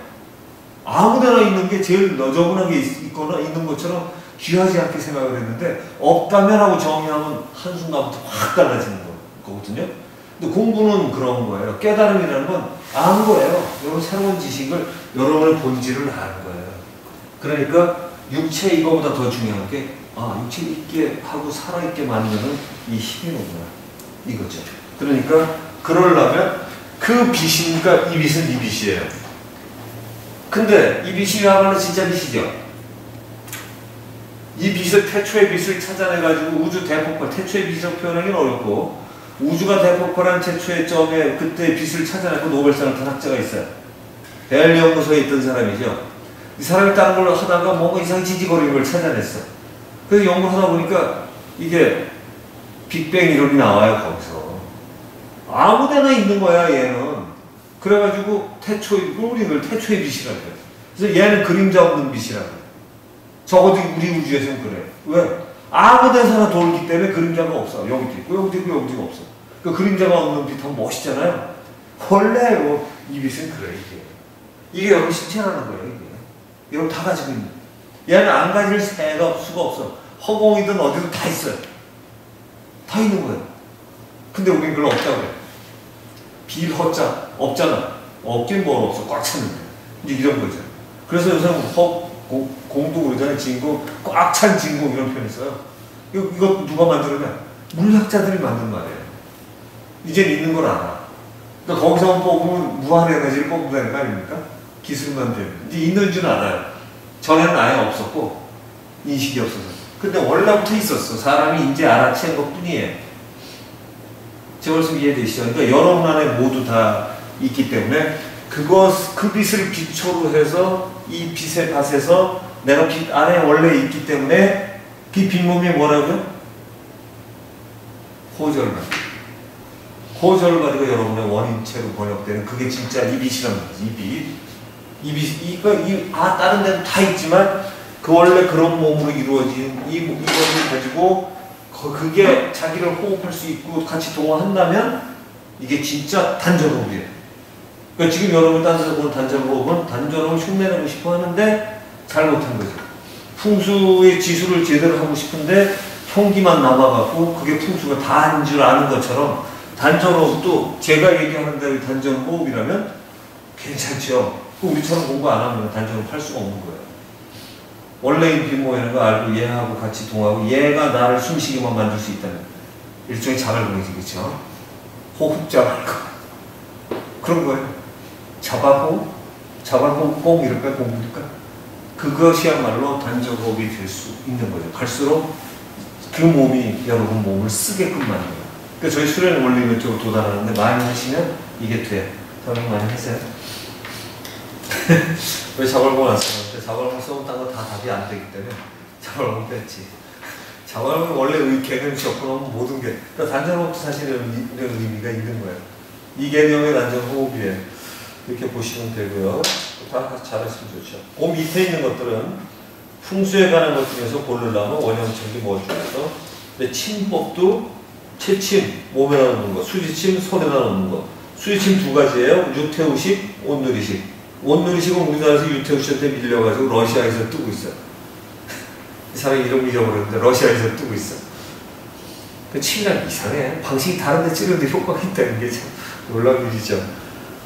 아무데나 있는 게 제일 너저분하게 있거나 있는 것처럼 귀하지 않게 생각을 했는데 없다면 하고 정의하면 한순간부터 확 달라지는 거거든요. 근데 공부는 그런 거예요. 깨달음이라는 건 아는 거예요. 여러분 새로운 지식을 여러분의 본질을 아는 거예요. 그러니까 육체 이거보다 더 중요한 게 육체 있게 하고 살아있게 만드는 이 힘이구나. 이거죠. 그러니까 그러려면 그 빛이니까 이 빛은 이 빛이에요. 근데 이 빛이야말로 진짜 빛이죠. 이 빛을 태초의 빛을 찾아내가지고 우주 대폭발, 태초의 빛을 표현하기는 어렵고 우주가 대폭발한 최초의 점에 그때 빛을 찾아내고 노벨상을 탄 학자가 있어요. 벨 연구소에 있던 사람이죠. 이 사람이 다른 걸 하다가 뭔가 이상한 지지거리는 걸 찾아냈어. 그래서 연구를 하다 보니까 이게 빅뱅 이론이 나와요. 거기서 아무데나 있는 거야 얘는. 그래가지고 우리 이걸 태초의 빛이라고 해요. 그래서 얘는 그림자 없는 빛이라고 해요. 적어도 우리 우주에서는 그래. 왜? 아무 데서나 돌기 때문에 그림자가 없어. 여기도 있고 여기도 있고 여기도 없어. 그 그림자가 없는 빛 하면 멋있잖아요. 원래 이 빛은 그래 이게 여러분 실체라는 거예요. 이게 여러분 다 가지고 있는. 얘는 안 가질 수가 없어. 허공이든 어디든 다 있어요. 다 있는 거예요. 근데 우린 그걸 없다고 그래. 빌허자 없잖아. 없긴 뭘 없어. 꽉 찼는데. 이제 이런 거죠. 그래서 요새 공도 그러잖아요. 진공, 꽉 찬 진공 이런 표현 있어요. 이거 누가 만들었냐? 물리학자들이 만든 말이에요. 이젠 있는 걸 알아. 그러니까 거기서 뽑으면 무한 에너지를 뽑으면 되는 거 아닙니까? 기술만 되면. 이제 있는 줄 알아요. 전에는 아예 없었고 인식이 없어서. 근데 원래부터 있었어. 사람이 이제 알아챈 것 뿐이에요. 제 말씀 이해되시죠? 그러니까 여러분 안에 모두 다 있기 때문에 그 빛을 기초로 해서 이 빛의 밭에서 내가 빛 안에 원래 있기 때문에 그 빛몸이 뭐라고요? 호절바디. 호절바디가 여러분의 원인체로 번역되는 그게 진짜 이 빛이란 말이지. 이 빛. 다른 데는 다 있지만 그 원래 그런 몸으로 이루어진 이것을 가지고 그게 자기를 호흡할 수 있고 같이 동화한다면 이게 진짜 단전호흡이에요. 그러니까 지금 여러분 따라서 보는 단전호흡은 단전호흡을 흉내내고 싶어 하는데 잘 못한 거죠. 풍수의 지수를 제대로 하고 싶은데 흉기만 남아갖고 그게 풍수가 다인 줄 아는 것처럼 단전호흡도 제가 얘기하는 대로 단전호흡이라면 괜찮죠. 우리처럼 공부 안 하면 단전호흡 할 수가 없는 거예요. 원래의 빛모이는 거 알고 얘하고 같이 동하고 얘가 나를 숨쉬게만 만들 수 있다는 일종의 자발공이지, 그렇죠? 호흡자발공 그런 거예요. 자발호흡공 이럴까 공부일까? 그것이야말로 단전호흡이 될 수 있는 거죠. 갈수록 그 몸이 여러분 몸을 쓰게끔 만들어요. 그러니까 저희 수련 원리 이쪽으로 도달하는데 많이 하시면 이게 돼. 설명 많이 하세요. 왜 자발공을 안 쓰는데 자발공 써면 딴 거 다 답이 안 되기 때문에 자발공 뺐지. 자발공은 원래 개념이 접근하면 모든 게 그러니까 단전호흡도 사실 이런 의미가 있는 거예요. 이 개념의 단전호흡이에요. 이렇게 보시면 되고요. 다 잘하시면 좋죠. 그 밑에 있는 것들은 풍수에 관한 것 중에서 고르려면 원형책이 뭐 중에서 근데 침법도 채침, 몸에다 놓는 거, 수지침, 손에다 놓는 거. 수지침 두 가지예요. 유태우식, 온누리식. 온누리식은 우리나라에서 유태우식한테 밀려가지고 러시아에서 뜨고 있어요. 이 사람이 이름 잊어버렸는데 러시아에서 뜨고 있어. 그 침이란 이상해. 방식이 다른데 찌르는데 효과가 있다는 게 참 놀라운 일이죠.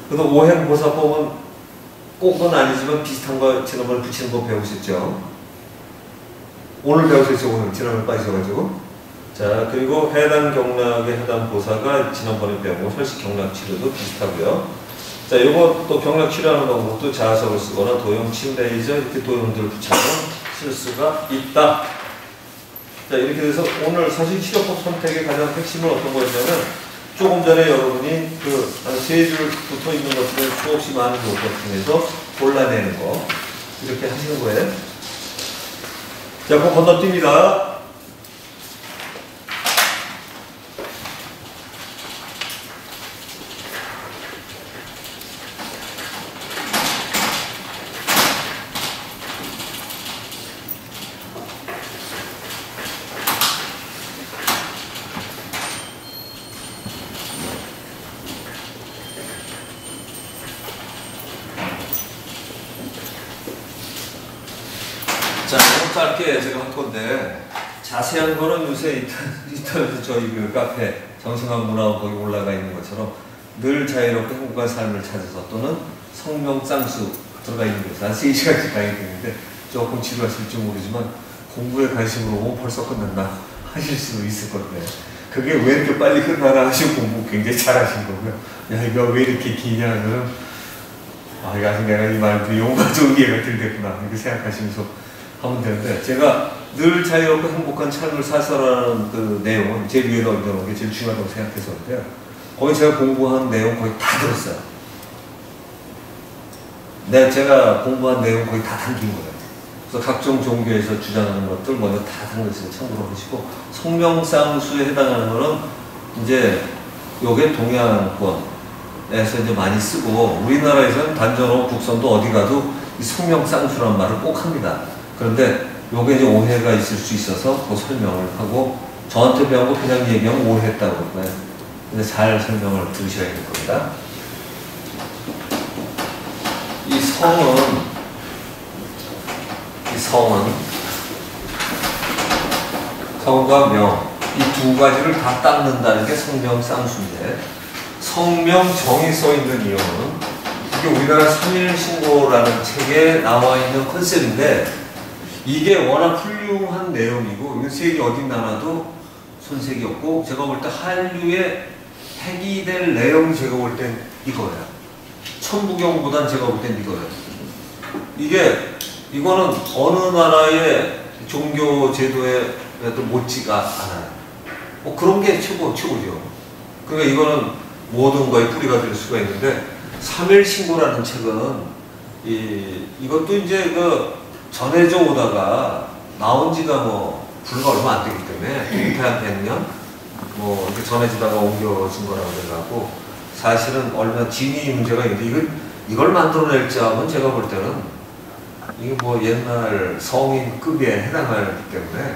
그래서 오행보사법은 꼭은 아니지만 비슷한 거 지난번에 붙이는 거 배우셨죠? 오늘 배우셨죠? 오늘 지난번에 빠지셔가지고. 자, 그리고 해당 경락의 해당 보사가 지난번에 배운 혈식 경락 치료도 비슷하고요. 자, 요거 또 경락 치료하는 방법도 자석을 쓰거나 도형 침레이저 이렇게 도형들을 붙여서 쓸 수가 있다. 자, 이렇게 돼서 오늘 사실 치료법 선택의 가장 핵심은 어떤 거였냐면 조금 전에 여러분이 그 세 줄 붙어 있는 것들을 수없이 많은 요것 중에서 골라내는 거 이렇게 하시는 거예요. 자, 그럼 건너뜁니다. 자, 짧게 제가 할 건데 자세한 거는 요새 인터넷에 저희 그 카페 정승환 문화원 거기 올라가 있는 것처럼 늘 자유롭고 행복한 삶을 찾아서 또는 성명 쌍수 들어가 있는 곳에서 한 3시간씩 강의 듣는데 조금 지루하실지 모르지만 공부에 관심으로 오면 벌써 끝났나 하실 수도 있을 건데 그게 왜 이렇게 빨리 끝나나 하시고 공부 굉장히 잘하신 거고요. 야 이거 왜 이렇게 기냐 하면 아 이거 아직 내가 이 말도 용어가 좋은 이해가 들겠구나 이렇게 생각하시면서 하면 되는데 제가 늘 자유롭고 행복한 삶을 사서라는 그 내용은 제 위에 얹어놓은 게 제일 중요하다고 생각해서인데요. 거기 제가 공부한 내용 거의 다 들었어요. 네, 제가 공부한 내용 거의 다 담긴 거예요. 그래서 각종 종교에서 주장하는 것들 먼저 다 들은 것을 참고로 하시고 성명상수에 해당하는 거는 이제 요게 동양권에서 이제 많이 쓰고 우리나라에서는 단전어 국선도 어디 가도 이 성명상수라는 말을 꼭 합니다. 그런데 요게 이제 오해가 있을 수 있어서 그 설명을 하고 저한테 배운 거 그냥 얘기하면 오해했다고 그럴 거예요. 근데 잘 설명을 들으셔야 될 겁니다. 이 성과 명, 이 두 가지를 다 닦는다는 게 성명쌍수인데 성명정이 써 있는 이유는 이게 우리나라 3.1신고라는 책에 나와 있는 컨셉인데 이게 워낙 훌륭한 내용이고 이건 세계 어디 나라도 손색이 없고 제가 볼 때 한류에 폐기될 내용이 제가 볼 땐 이거예요. 천부경보단 제가 볼 땐 이거예요. 이거는 어느 나라의 종교 제도에도 못지가 않아요. 뭐 그런 게 최고죠. 그러니까 이거는 모든 거의 뿌리가 될 수가 있는데 3.1신고라는 책은 이것도 이제 그 전해져 오다가 나온 지가 뭐 불과 얼마 안 되기 때문에 한 100년 뭐 이렇게 전해지다가 옮겨진 거라고 생각하고 사실은 얼마나 진위 문제가 있는데 이걸 만들어낼 자면 제가 볼 때는 이게 뭐 옛날 성인급에 해당하기 때문에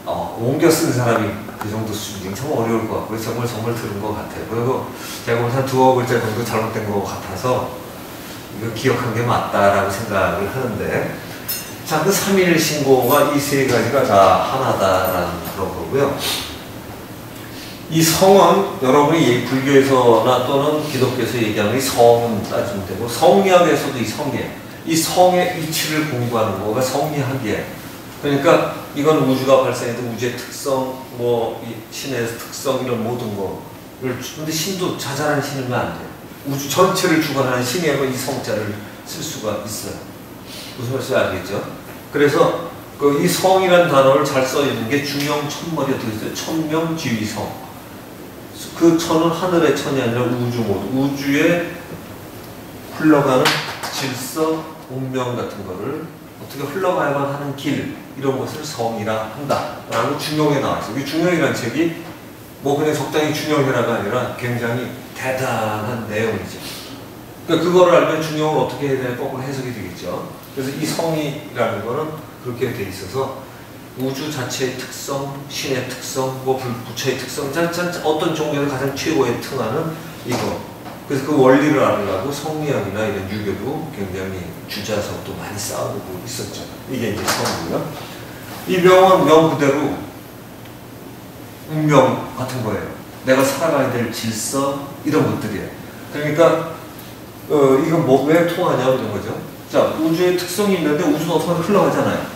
옮겨 쓴 사람이 그 정도 수준이면 참 어려울 것 같고요. 정말 들은 것 같아요. 그리고 제가 보면 한 2억 글자 정도 잘못된 것 같아서 이거 기억한 게 맞다라고 생각을 하는데 자, 그 3.1 신고가 이 세 가지가 다 하나다라는 그런 거고요. 이 성은 여러분이 불교에서나 또는 기독교에서 얘기하는 이 성은 따지면 되고 성리학에서도 이 성의 이치를 공부하는 거가 성리학이에요. 그러니까 이건 우주가 발생해도 우주의 특성, 뭐 이 신의 특성 이런 모든 거를 근데 신도 자잘한 신이면 안 돼요. 우주 전체를 주관하는 신이라고 이 성자를 쓸 수가 있어요. 무슨 말인지 알겠죠? 그래서 이 성이라는 단어를 잘 써 있는 게 중형 천머리가 들어있어요. 천명지위성. 그 천은 하늘의 천이 아니라 우주 모두 우주에 흘러가는 질서, 운명 같은 거를 어떻게 흘러가야만 하는 길 이런 것을 성이라 한다라고 중용에 나와 있어요. 이 중용이라는 책이 뭐 그냥 적당히 중용해라가 아니라 굉장히 대단한 내용이죠. 그러니까 그거를 알면 중용을 어떻게 해야 되나 거꾸로 해석이 되겠죠. 그래서 이 성이라는 거는 그렇게 돼 있어서 우주 자체의 특성, 신의 특성, 뭐 부처의 특성, 어떤 종교에서 가장 최고의 특화는 이거. 그래서 그 원리를 알으려고 성리학이나 이런 유교도 굉장히 주자석도 많이 쌓아보고 있었죠. 이게 이제 성이고요. 이 명은 명 그대로 운명 같은 거예요. 내가 살아가야 될 질서 이런 것들이에요. 그러니까 이건 뭐 왜 통하냐 이런 거죠. 자, 우주의 특성이 있는데 우주는 어떻게 흘러가잖아요.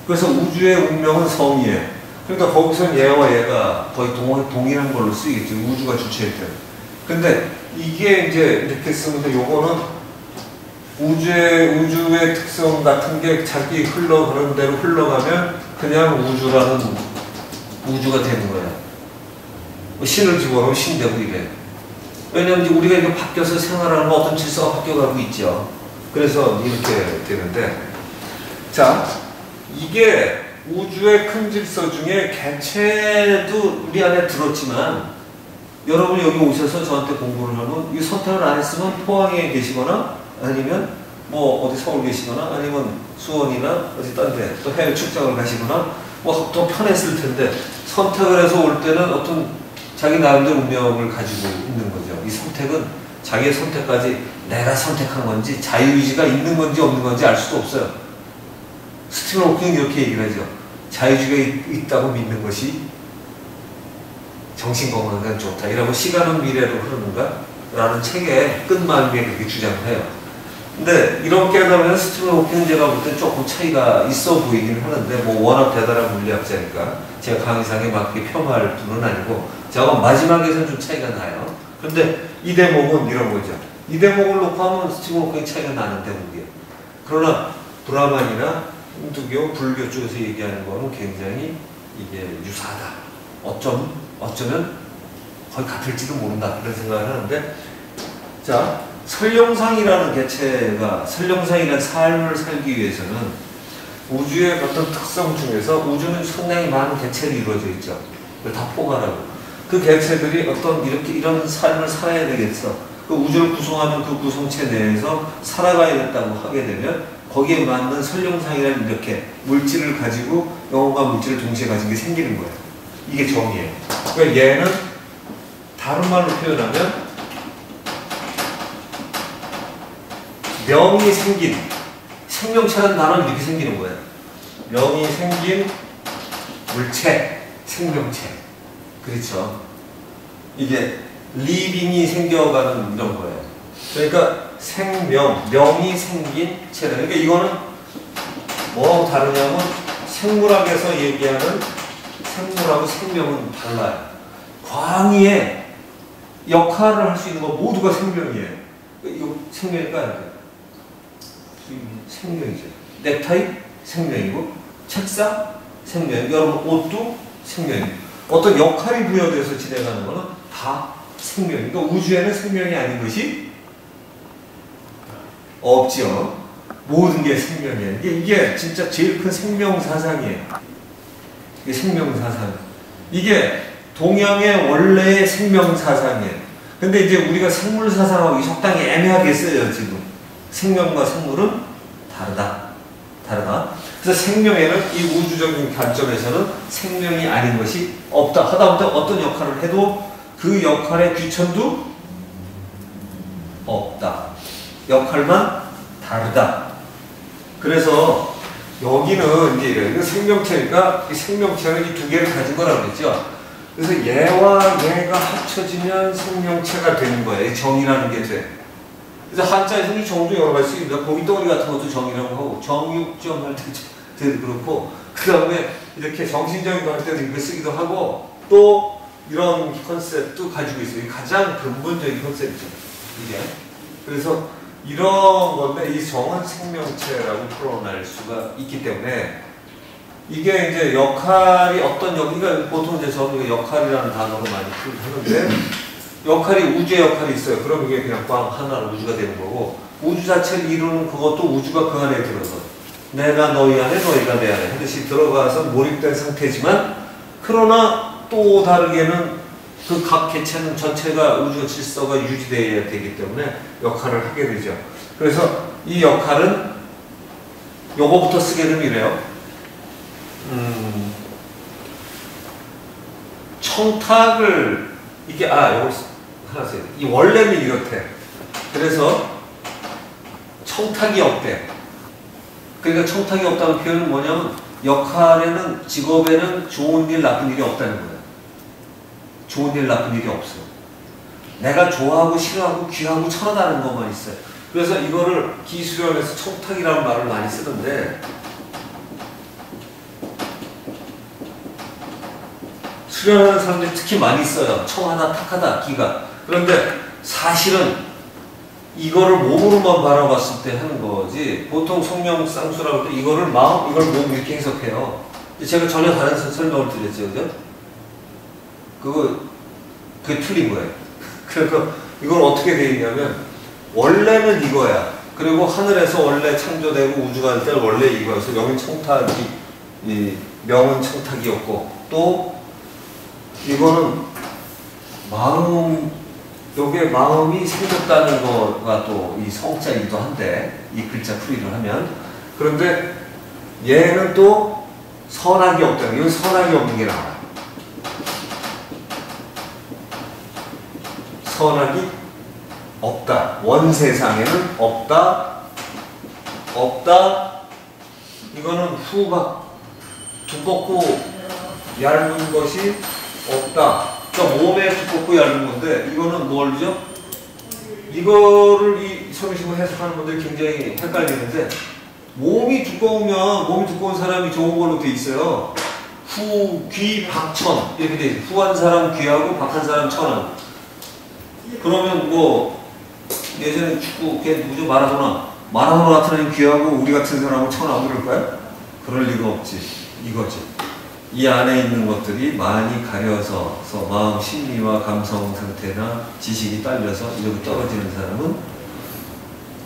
그래서 우주의 운명은 성이에요. 그러니까 거기서 얘와 얘가 거의 동일한 걸로 쓰이겠죠. 우주가 주체일 때. 근데 이게 이제 이렇게 쓰는데 요거는 우주의 특성 같은 게 자기 흘러가는 대로 흘러가면 그냥 우주가 되는 거예요. 신을 집어넣으면 신되고 이래요. 왜냐면 이제 우리가 이렇게 바뀌어서 생활하는 거 어떤 질서가 바뀌어가고 있죠. 그래서 이렇게 되는데 자, 이게 우주의 큰 질서 중에 개체도 우리 안에 들었지만 여러분이 여기 오셔서 저한테 공부를 하면 이 선택을 안 했으면 포항에 계시거나 아니면 뭐 어디 서울 계시거나 아니면 수원이나 어디 딴 데 또 해외 출장을 가시거나 뭐 더 편했을 텐데 선택을 해서 올 때는 어떤 자기 나름대로 운명을 가지고 있는 거죠. 이 선택은 자기의 선택까지 내가 선택한 건지 자유의지가 있는 건지 없는 건지 알 수도 없어요. 스티븐 호킹 이렇게 얘기를 하죠. 자유주의가 있다고 믿는 것이 정신건강에 좋다. 이라고 시간은 미래로 흐르는가? 라는 책의 끝말미에 그렇게 주장을 해요. 근데 이런 깨달으면 스티븐 호킹제가 볼 때 조금 차이가 있어 보이긴 하는데 뭐 워낙 대단한 물리학자니까 제가 강의상에 막 이렇게 폄하할 분은 아니고 제가 마지막에서는 좀 차이가 나요. 근데 이 대목은 이런 거죠. 이 대목을 놓고 하면 스티븐 호킹 차이가 나는 대목이에요. 그러나 브라만이나 힌두교, 불교 쪽에서 얘기하는 거는 굉장히 이게 유사하다. 어쩌면 거의 같을지도 모른다. 그런 생각을 하는데, 자, 설령상이라는 개체가, 설령상이라는 삶을 살기 위해서는 우주의 어떤 특성 중에서 우주는 상당히 많은 개체로 이루어져 있죠. 그걸 다 포괄하고. 그 개체들이 어떤 이런 삶을 살아야 되겠어. 그 우주를 구성하는 그 구성체 내에서 살아가야겠다고 하게 되면 거기에 맞는 설령상이라는 이렇게 물질을 가지고 영혼과 물질을 동시에 가진 게 생기는 거예요. 이게 정의예요. 그러니까 얘는 다른 말로 표현하면 명이 생긴 생명체라는 단어는 이렇게 생기는 거예요. 명이 생긴 물체, 생명체. 그렇죠. 이게 리빙이 생겨가는 이런 거예요. 그러니까 생명, 명이 생긴 체다. 그러니까 이거는 뭐하고 다르냐면 생물학에서 얘기하는 생물하고 생명은 달라요. 광의의 역할을 할 수 있는 거 모두가 생명이에요. 이거 생명일까 아닐까요? 생명이죠. 넥타이 생명이고 책상 생명이고 여러분 옷도 생명이고 어떤 역할이 부여돼서 진행하는 거는 다 생명이고 그러니까 우주에는 생명이 아닌 것이 없죠. 모든 게 생명이에요. 이게 진짜 제일 큰 생명 사상이에요. 이게 생명 사상. 이게 동양의 원래의 생명 사상이에요. 근데 이제 우리가 생물 사상하고 적당히 애매하게 써요, 지금. 생명과 생물은 다르다. 그래서 생명에는 이 우주적인 관점에서는 생명이 아닌 것이 없다. 하다못해 어떤 역할을 해도 그 역할의 귀천도 없다. 역할만 다르다. 그래서 여기는 이제 이거 생명체니까 이 생명체는 이 두 개를 가진 거라고 그랬죠. 그래서 얘와 얘가 합쳐지면 생명체가 되는 거예요. 정이라는 게 돼. 그래서 한자에서 이 정도 여러 가지 쓰입니다. 고깃덩어리 같은 것도 정이라고 하고 정육점 할 때도 그렇고 그 다음에 이렇게 정신적인 거 할 때도 이거 쓰기도 하고 또 이런 컨셉도 가지고 있어요. 가장 근본적인 컨셉이죠. 이게. 그래서 이런 건데 이 정은 생명체라고 풀어낼 수가 있기 때문에 이게 이제 역할이 어떤 그러니까 보통 이제 저는 역할이라는 단어로 많이 표현하는데 역할이 우주의 역할이 있어요. 그럼 이게 그냥 꽝 하나로 우주가 되는 거고 우주 자체를 이루는 그것도 우주가 그 안에 들어서 내가 너희 안에 너희가 내 안에 하듯이 들어가서 몰입된 상태지만 그러나 또 다르게는 그 각 개체는 전체가 우주 질서가 유지되어야 되기 때문에 역할을 하게 되죠. 그래서 이 역할은 요거부터 쓰게 되면 이래요. 청탁을 이게 요걸 하나 써야 돼. 이 원래는 이렇대. 그래서 청탁이 없대. 그러니까 청탁이 없다는 표현은 뭐냐면 역할에는 직업에는 좋은 일 나쁜 일이 없다는 거예요. 좋은 일 나쁜 일이 없어. 내가 좋아하고 싫어하고 귀하고 천하다는 것만 있어요. 그래서 이거를 기수련에서 청탁이라는 말을 많이 쓰는데 수련하는 사람들이 특히 많이 써요. 청하다, 탁하다, 기가. 그런데 사실은 이거를 몸으로만 바라봤을 때 하는 거지 보통 성령 쌍수라고 할 때 이거를 마음, 이걸 몸 이렇게 해석해요. 제가 전혀 다른 설명을 드렸죠. 그죠? 그게 틀린 거예요. 그래서 이건 어떻게 돼 있냐면 원래는 이거야. 그리고 하늘에서 원래 창조되고 우주가 할 때 원래 이거여서 명은 청탁이 명은 청탁이었고 또 이거는 요게 마음이 생겼다는 거가 또 이 성자이기도 한데 이 글자 풀이를 하면 그런데 얘는 또 선악이 없다는 게 선악이 없는 게 나와요. 선악이 없다. 원세상에는 없다. 이거는 후각 두껍고 얇은 것이 없다. 그러니까 몸에 두껍고 얇은 건데 이거는 뭘죠? 이거를 이 서류식으로 해석하는 분들이 굉장히 헷갈리는데 몸이 두꺼운 사람이 좋은 걸로 돼 있어요. 후, 귀, 박천 이렇게 돼 있어요. 후한 사람 귀하고 박한 사람 천한. 그러면 뭐 예전에 축구 걔 누구죠? 마라도나 같은 애는 귀하고 우리 같은 사람은 천하고 그럴까요? 그럴 리가 없지. 이거지. 이 안에 있는 것들이 많이 가려서 마음, 심리와 감성 상태나 지식이 딸려서 이렇게 떨어지는 사람은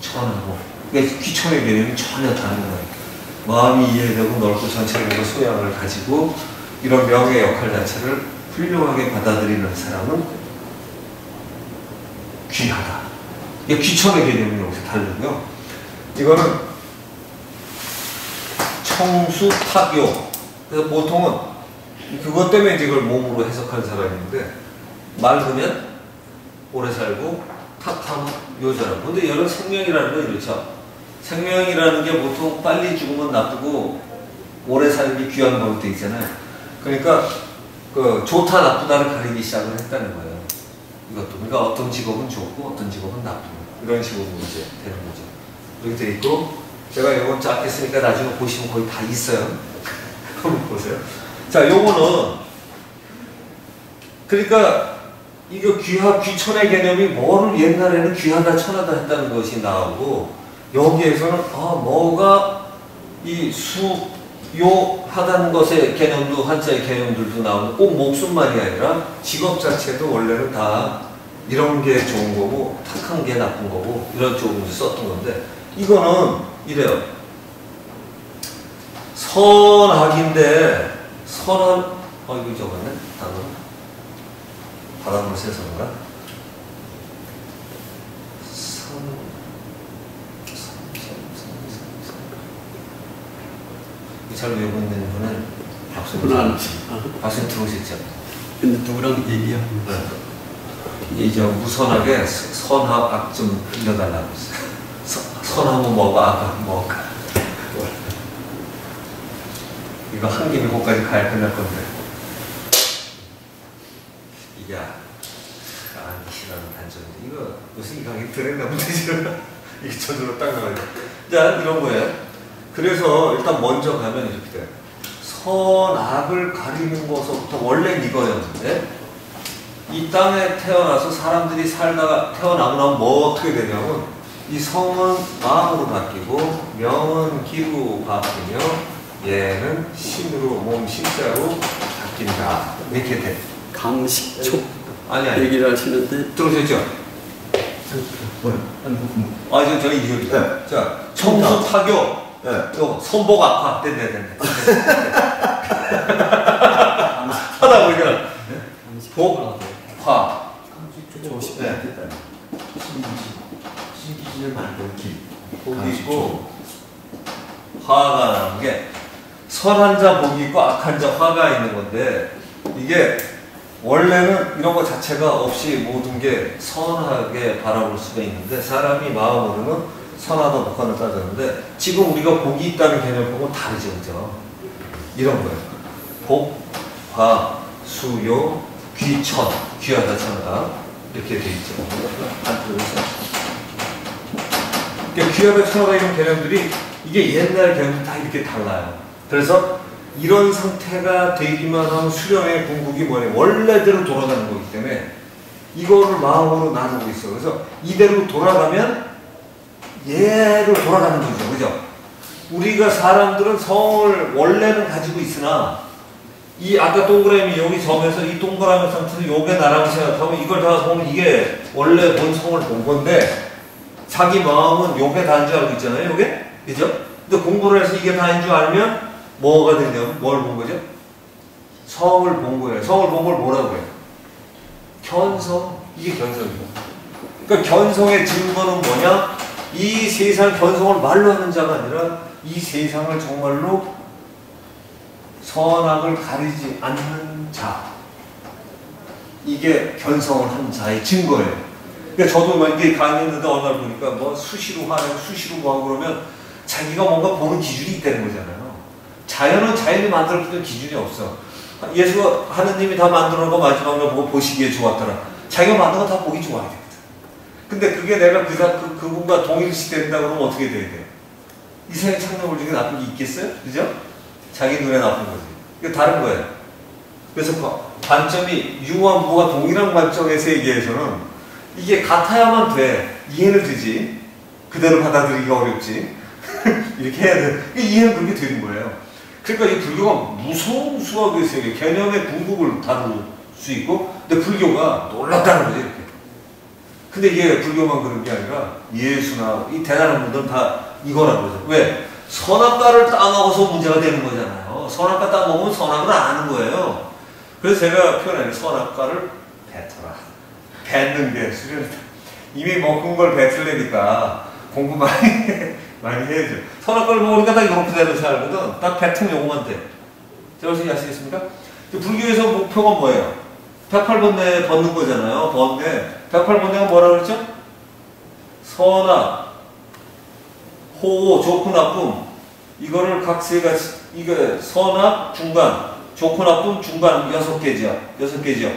천하고. 그러니까 귀천의 개념이 전혀 다른 거예요. 마음이 이해되고 넓고 전체적인 소양을 가지고 이런 명의 역할 자체를 훌륭하게 받아들이는 사람은 귀하다. 이게 귀천의 개념이 여기서 다르고요. 이거는 청수탁요. 그래서 보통은 그것 때문에 이걸 몸으로 해석한 사람인데 맑으면 오래 살고 탁하면 요절하고. 근데 이런 생명이라는 건 이렇죠. 생명이라는 게 보통 빨리 죽으면 나쁘고 오래 사는 게 귀한 걸로 돼 있잖아요. 그러니까 그 좋다 나쁘다를 가리기 시작을 했다는 거예요. 이것도. 그러니까 어떤 직업은 좋고 어떤 직업은 나쁘고 이런 식으로 이제 되는 거죠. 이렇게 돼 있고 제가 이건 짧게 쓰니까 나중에 보시면 거의 다 있어요. 한번 보세요. 자, 요거는 그러니까 이거 귀천의 개념이 뭐를 옛날에는 귀하다 천하다 했다는 것이 나오고 여기에서는 뭐가 이 수요하다는 것의 개념도 한자의 개념들도 나오고 꼭 목숨만이 아니라 직업 자체도 원래는 다 이런 게 좋은 거고 탁한 게 나쁜 거고 이런 쪽으로 썼던 건데 이거는 이래요. 선악인데 선한 이거 적었네 단어 바닷물 세서인가? 잘 외우고 있는 분은 박수님 들어오셨죠? 근데 누구랑 얘기하고 이제 무선하게 선악 악 좀 일러달라고 했어요. 선하면 뭐가 악하면 뭐가. 이거 한 김에 거기까지 가야 끝날 건데. 이게 아니 싫어하는 단점인데 이거 무슨 이 강의 들었나 본데 지금 이게 저절로 딱 나와요. 자 이런 거예요. 그래서 일단 먼저 가면 이렇게 돼요. 선악을 가리는 것부터 원래 이거였는데 이 땅에 태어나서 사람들이 살다가 태어나고 나면 뭐 어떻게 되냐면 이 성은 마음으로 바뀌고 명은 기로 바뀌며 얘는 신으로 몸 신자로 바뀐다. 이렇게 돼. 강식촉 아니 얘기를 하시는데 들으셨죠? 뭐요? 저희 이효리죠. 네. 자, 청수타교. 네. 요거 선복 악화. 됐네. 하다 보니까 복화. 네. 신기진을 만들기. 복이 있고 화가 나는 게 선한 자 복이 있고 악한 자 화가 있는 건데 이게 원래는 이런 것 자체가 없이 모든 게 선하게 바라볼 수가 있는데 사람이 마음으로는 선하다 복하다 따졌는데 지금 우리가 복이 있다는 개념하고 다르죠, 그죠? 이런 거예요. 복, 화, 수요, 귀천, 귀하다, 천하다 이렇게 돼 있죠. 그러니까 귀하다, 천하다 이런 개념들이 이게 옛날 개념이 다 이렇게 달라요. 그래서 이런 상태가 되기만 하면 수련의 궁극이 뭐냐 원래대로 돌아가는 거기 때문에 이거를 마음으로 나누고 있어. 그래서 이대로 돌아가면 얘로 돌아가는 거죠. 그죠? 우리가 사람들은 성을 원래는 가지고 있으나 이 아까 동그라미 여기 점에서 이 동그라미 상태에서 요게 나라고 생각하면 이걸 다 보면 이게 원래 본 성을 본 건데 자기 마음은 요게 다인 줄 알고 있잖아요. 요게? 그죠? 근데 공부를 해서 이게 다인 줄 알면 뭐가 되냐면 뭘 본 거죠? 성을 본 거예요. 성을 본 걸 뭐라고 해요? 견성. 이게 견성이고. 그러니까 견성의 증거는 뭐냐? 이 세상 견성을 말로 하는 자가 아니라 이 세상을 정말로 선악을 가리지 않는 자. 이게 견성을 한 자의 증거예요. 그러니까 저도 막 이게 강의했는데 어느 날 보니까 뭐 수시로 하고 수시로 하고 그러면 자기가 뭔가 보는 기준이 있다는 거잖아요. 자연은 자연이 만들어주는 기준이 없어. 예수가 하느님이 다 만들어 놓고 마지막에 보고 보시기에 좋았더라. 자기가 만든 거 다 보기 좋아야 되거든. 근데 그게 내가 그분과 동일시된다 그러면 어떻게 돼야 돼요? 이상의 창조물 중에 나쁜 게 있겠어요? 그죠? 자기 눈에 나쁜 거지. 이게 다른 거예요. 그래서 관점이 유와 무가 동일한 관점의 세계에서는 이게 같아야만 돼. 이해는 되지. 그대로 받아들이기가 어렵지. 이렇게 해야 돼. 이해는 그렇게 되는 거예요. 그러니까 이 불교가 무서운 수학의 세계, 개념의 궁극을 다룰 수 있고, 근데 불교가 놀랍다는 거지, 이렇게. 근데 이게 불교만 그런 게 아니라 예수나 이 대단한 분들은 다 이거라는 거죠. 왜? 선악과를 따먹어서 문제가 되는 거잖아요. 선악과 따먹으면 선악을 아는 거예요. 그래서 제가 표현하는 선악과를 뱉어라. 뱉는 게 수련이다. 이미 먹은 걸 뱉으려니까 공부 많이 해야죠. 선악과를 먹으니까 딱 이렇게 되는 살거든. 딱 뱉으면 요거만 돼. 제가 무슨 아시겠습니까? 불교에서 목표가 뭐예요? 108번뇌 벗는 거잖아요. 번뇌. 108번뇌가 뭐라 그랬죠? 선악, 호호, 좋고 나쁨. 이거를 각 세 가지, 이거 선악, 중간, 좋고 나쁨, 중간 6개죠. 6개죠.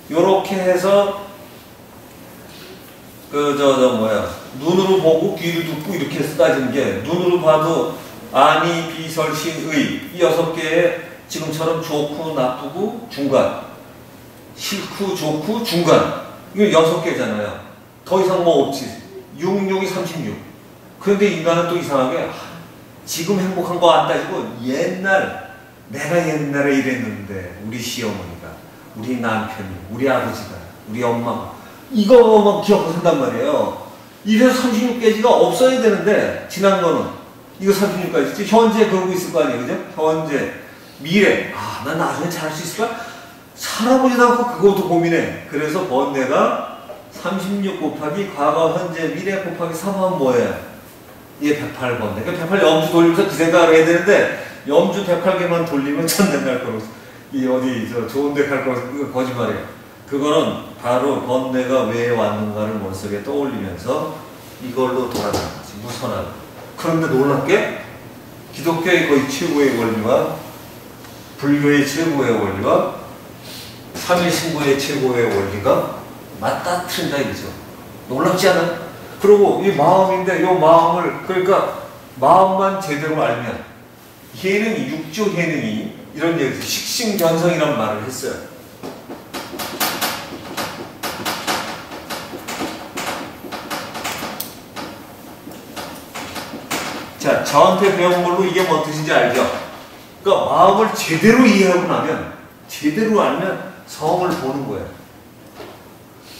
요렇게 해서 눈으로 보고 귀를 듣고 이렇게 해서 따지는 게 눈으로 봐도 아니, 비설, 신, 의 이 6개의 지금처럼 좋고 나쁘고 중간 싫고 좋고 중간 이거 6개잖아요. 더 이상 뭐 없지. 6, 6이 36. 그런데 인간은 또 이상하게 지금 행복한 거 안 따지고 내가 옛날에 이랬는데 우리 시어머니가 우리 남편이 우리 아버지가 우리 엄마가 이거만 기억하고 산단 말이에요. 이래서 36개지가 없어야 되는데 지난 거는 이거 36까지 현재 그러고 있을 거 아니에요. 그죠? 현재 미래 난 나중에 잘할 수 있을까? 살아보지도 않고 그것도 고민해. 그래서 번뇌가 36 곱하기 과거 현재 미래 곱하기 3하면 뭐예요? 이게 108번뇌. 그러니까 108 염주 돌리면서 그 생각을 해야 되는데 염주 108개만 돌리면 천년 갈 거로 이 어디 좋은 데 갈 거로 그거 거짓말이에요. 그거는 바로 번뇌가 왜 왔는가를 머릿속에 떠올리면서 이걸로 돌아가는 거지. 무선하고. 그런데 놀랍게 기독교의 거의 최고의 원리와 불교의 최고의 원리와 삼일신고의 최고의 원리가 맞다 틀린다 이거죠. 놀랍지 않아요? 그리고 이 마음인데 이 마음을 그러니까 마음만 제대로 알면 예능이 육조 예능이 이런 얘기죠. 식신견성이라는 말을 했어요. 자, 저한테 배운 걸로 이게 뭔 뜻인지 알죠? 그러니까 마음을 제대로 이해하고 나면 제대로 알면 성을 보는 거예요.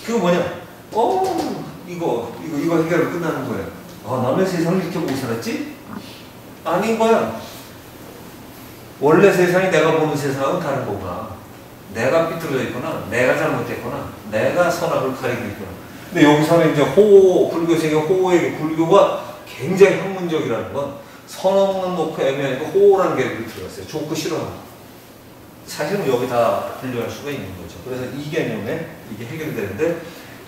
그거 뭐냐? 이거 해결을 끝나는 거예요. 남의 세상을 이렇게 보고 살았지? 아닌 거야. 원래 세상이 내가 보는 세상은 다른 거구나. 내가 삐뚤어져 있거나, 내가 잘못됐거나, 내가 선악을 가리고 있거나. 근데 여기서는 이제 불교 세계 호호에게 불교가 굉장히 학문적이라는 건 선언은 놓고 애매하니까 호호라는 개념이 들어갔어요. 좋고 싫어하는. 사실은 여기 다 분류할 수가 있는 거죠. 그래서 이 개념에 이게 해결이 되는데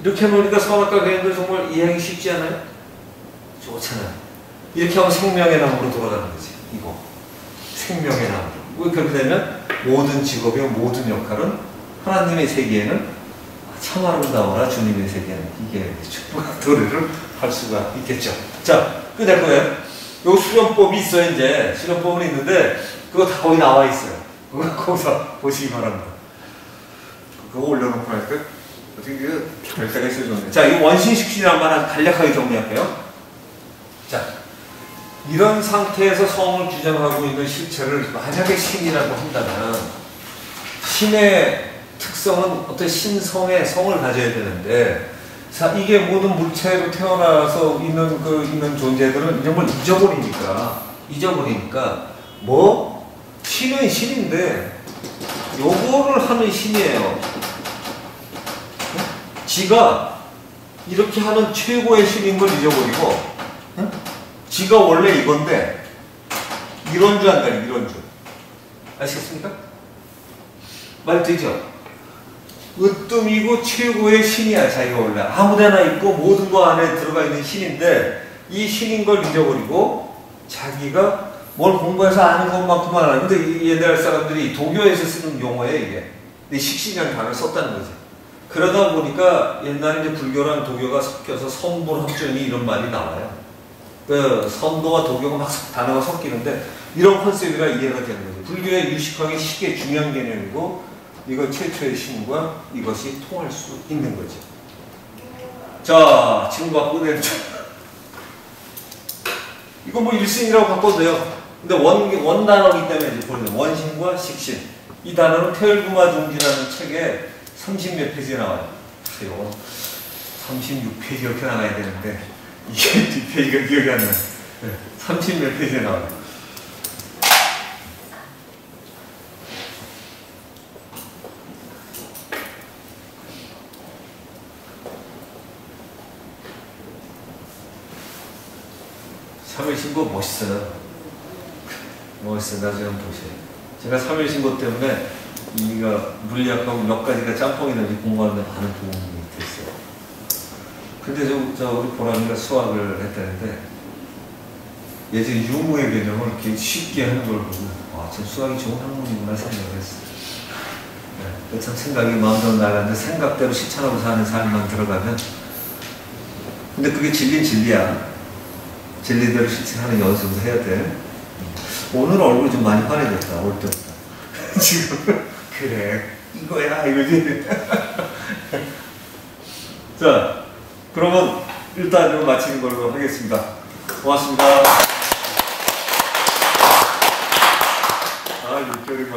이렇게 놓으니까 선악과 개념들 정말 이해하기 쉽지 않아요? 좋잖아요. 이렇게 하면 생명의 나무로 돌아가는 거지. 이거. 생명의 나무. 왜 그렇게 되면 모든 직업이고 모든 역할은 하나님의 세계에는 참 아름다워라 주님의 세계는 이게 축복의 도래를 할 수가 있겠죠. 자, 끝낼 거예요. 요 수련법이 있어요. 이제 수련법은 있는데 그거 다 거기 나와 있어요. 그거 거기서 보시기 바랍니다. 그거 올려놓고 나니까 어떻게 별다가 있어졌네. 자, 이 원신식신이란 말 아주 간략하게 정리할게요. 자, 이런 상태에서 성을 규정하고 있는 실체를 만약에 신이라고 한다면 신의 특성은 어떤 신성의 성을 가져야 되는데 이게 모든 물체로 태어나서 있는 존재들은 이런 걸 잊어버리니까 신은 신인데 요거를 하는 신이에요. 지가 이렇게 하는 최고의 신인 걸 잊어버리고 지가 원래 이건데 이런 줄 안다. 이런 줄 아시겠습니까? 말 되죠? 으뜸이고 최고의 신이야. 자기가 원래 아무데나 있고 모든 거 안에 들어가 있는 신인데 이 신인 걸 잊어버리고 자기가 뭘 공부해서 아는 것만큼만 알아. 근데 이 옛날 사람들이 도교에서 쓰는 용어예요, 이게. 근데 식신이라는 단어를 썼다는 거지. 그러다 보니까 옛날에 이제 불교랑 도교가 섞여서 선불합전이 이런 말이 나와요. 그 선도와 도교가 막 단어가 섞이는데 이런 컨셉이라 이해가 되는 거죠. 불교의 유식학이 식의 중요한 개념이고 이거 최초의 신과 이것이 통할 수 있는 거죠. 자, 지금 바꾸고 내자. 이거 뭐 일신이라고 바꿔도 돼요. 근데 원 단어이기 때문에 이제 보는 원신과 식신. 이 단어는 태열구마중지라는 책에 30몇 페이지에 나와요. 이거 36페이지 이렇게 나가야 되는데 이게 뒷페이지가 기억이 안 나요. 30몇 페이지에 나와요. 삼일신고 멋있어요. 멋있어요. 나중에 한번 보세요. 제가 삼일신고 때문에 이가 물리학하고 몇 가지가 짬뽕이 되는지 공부하는데 많은 도움이 됐어요. 근데 저 우리 보람이가 수학을 했다는데 예전 유무의 개념을 이렇게 쉽게 하는 걸 보고 와, 참 수학이 좋은 학문이구나 생각을 했어요. 네, 참 생각이 마음대로 나가는데 생각대로 실천하고 사는 삶만 들어가면 근데 그게 진리는 진리야. 진리대로 실천하는 연습을 해야 돼. 오늘 얼굴이 좀 많이 환해졌다. 올 때보다. 지금 그래 이거야 이거지. 자, 그러면 일단 좀 마치는 걸로 하겠습니다. 고맙습니다. 아, 6개월이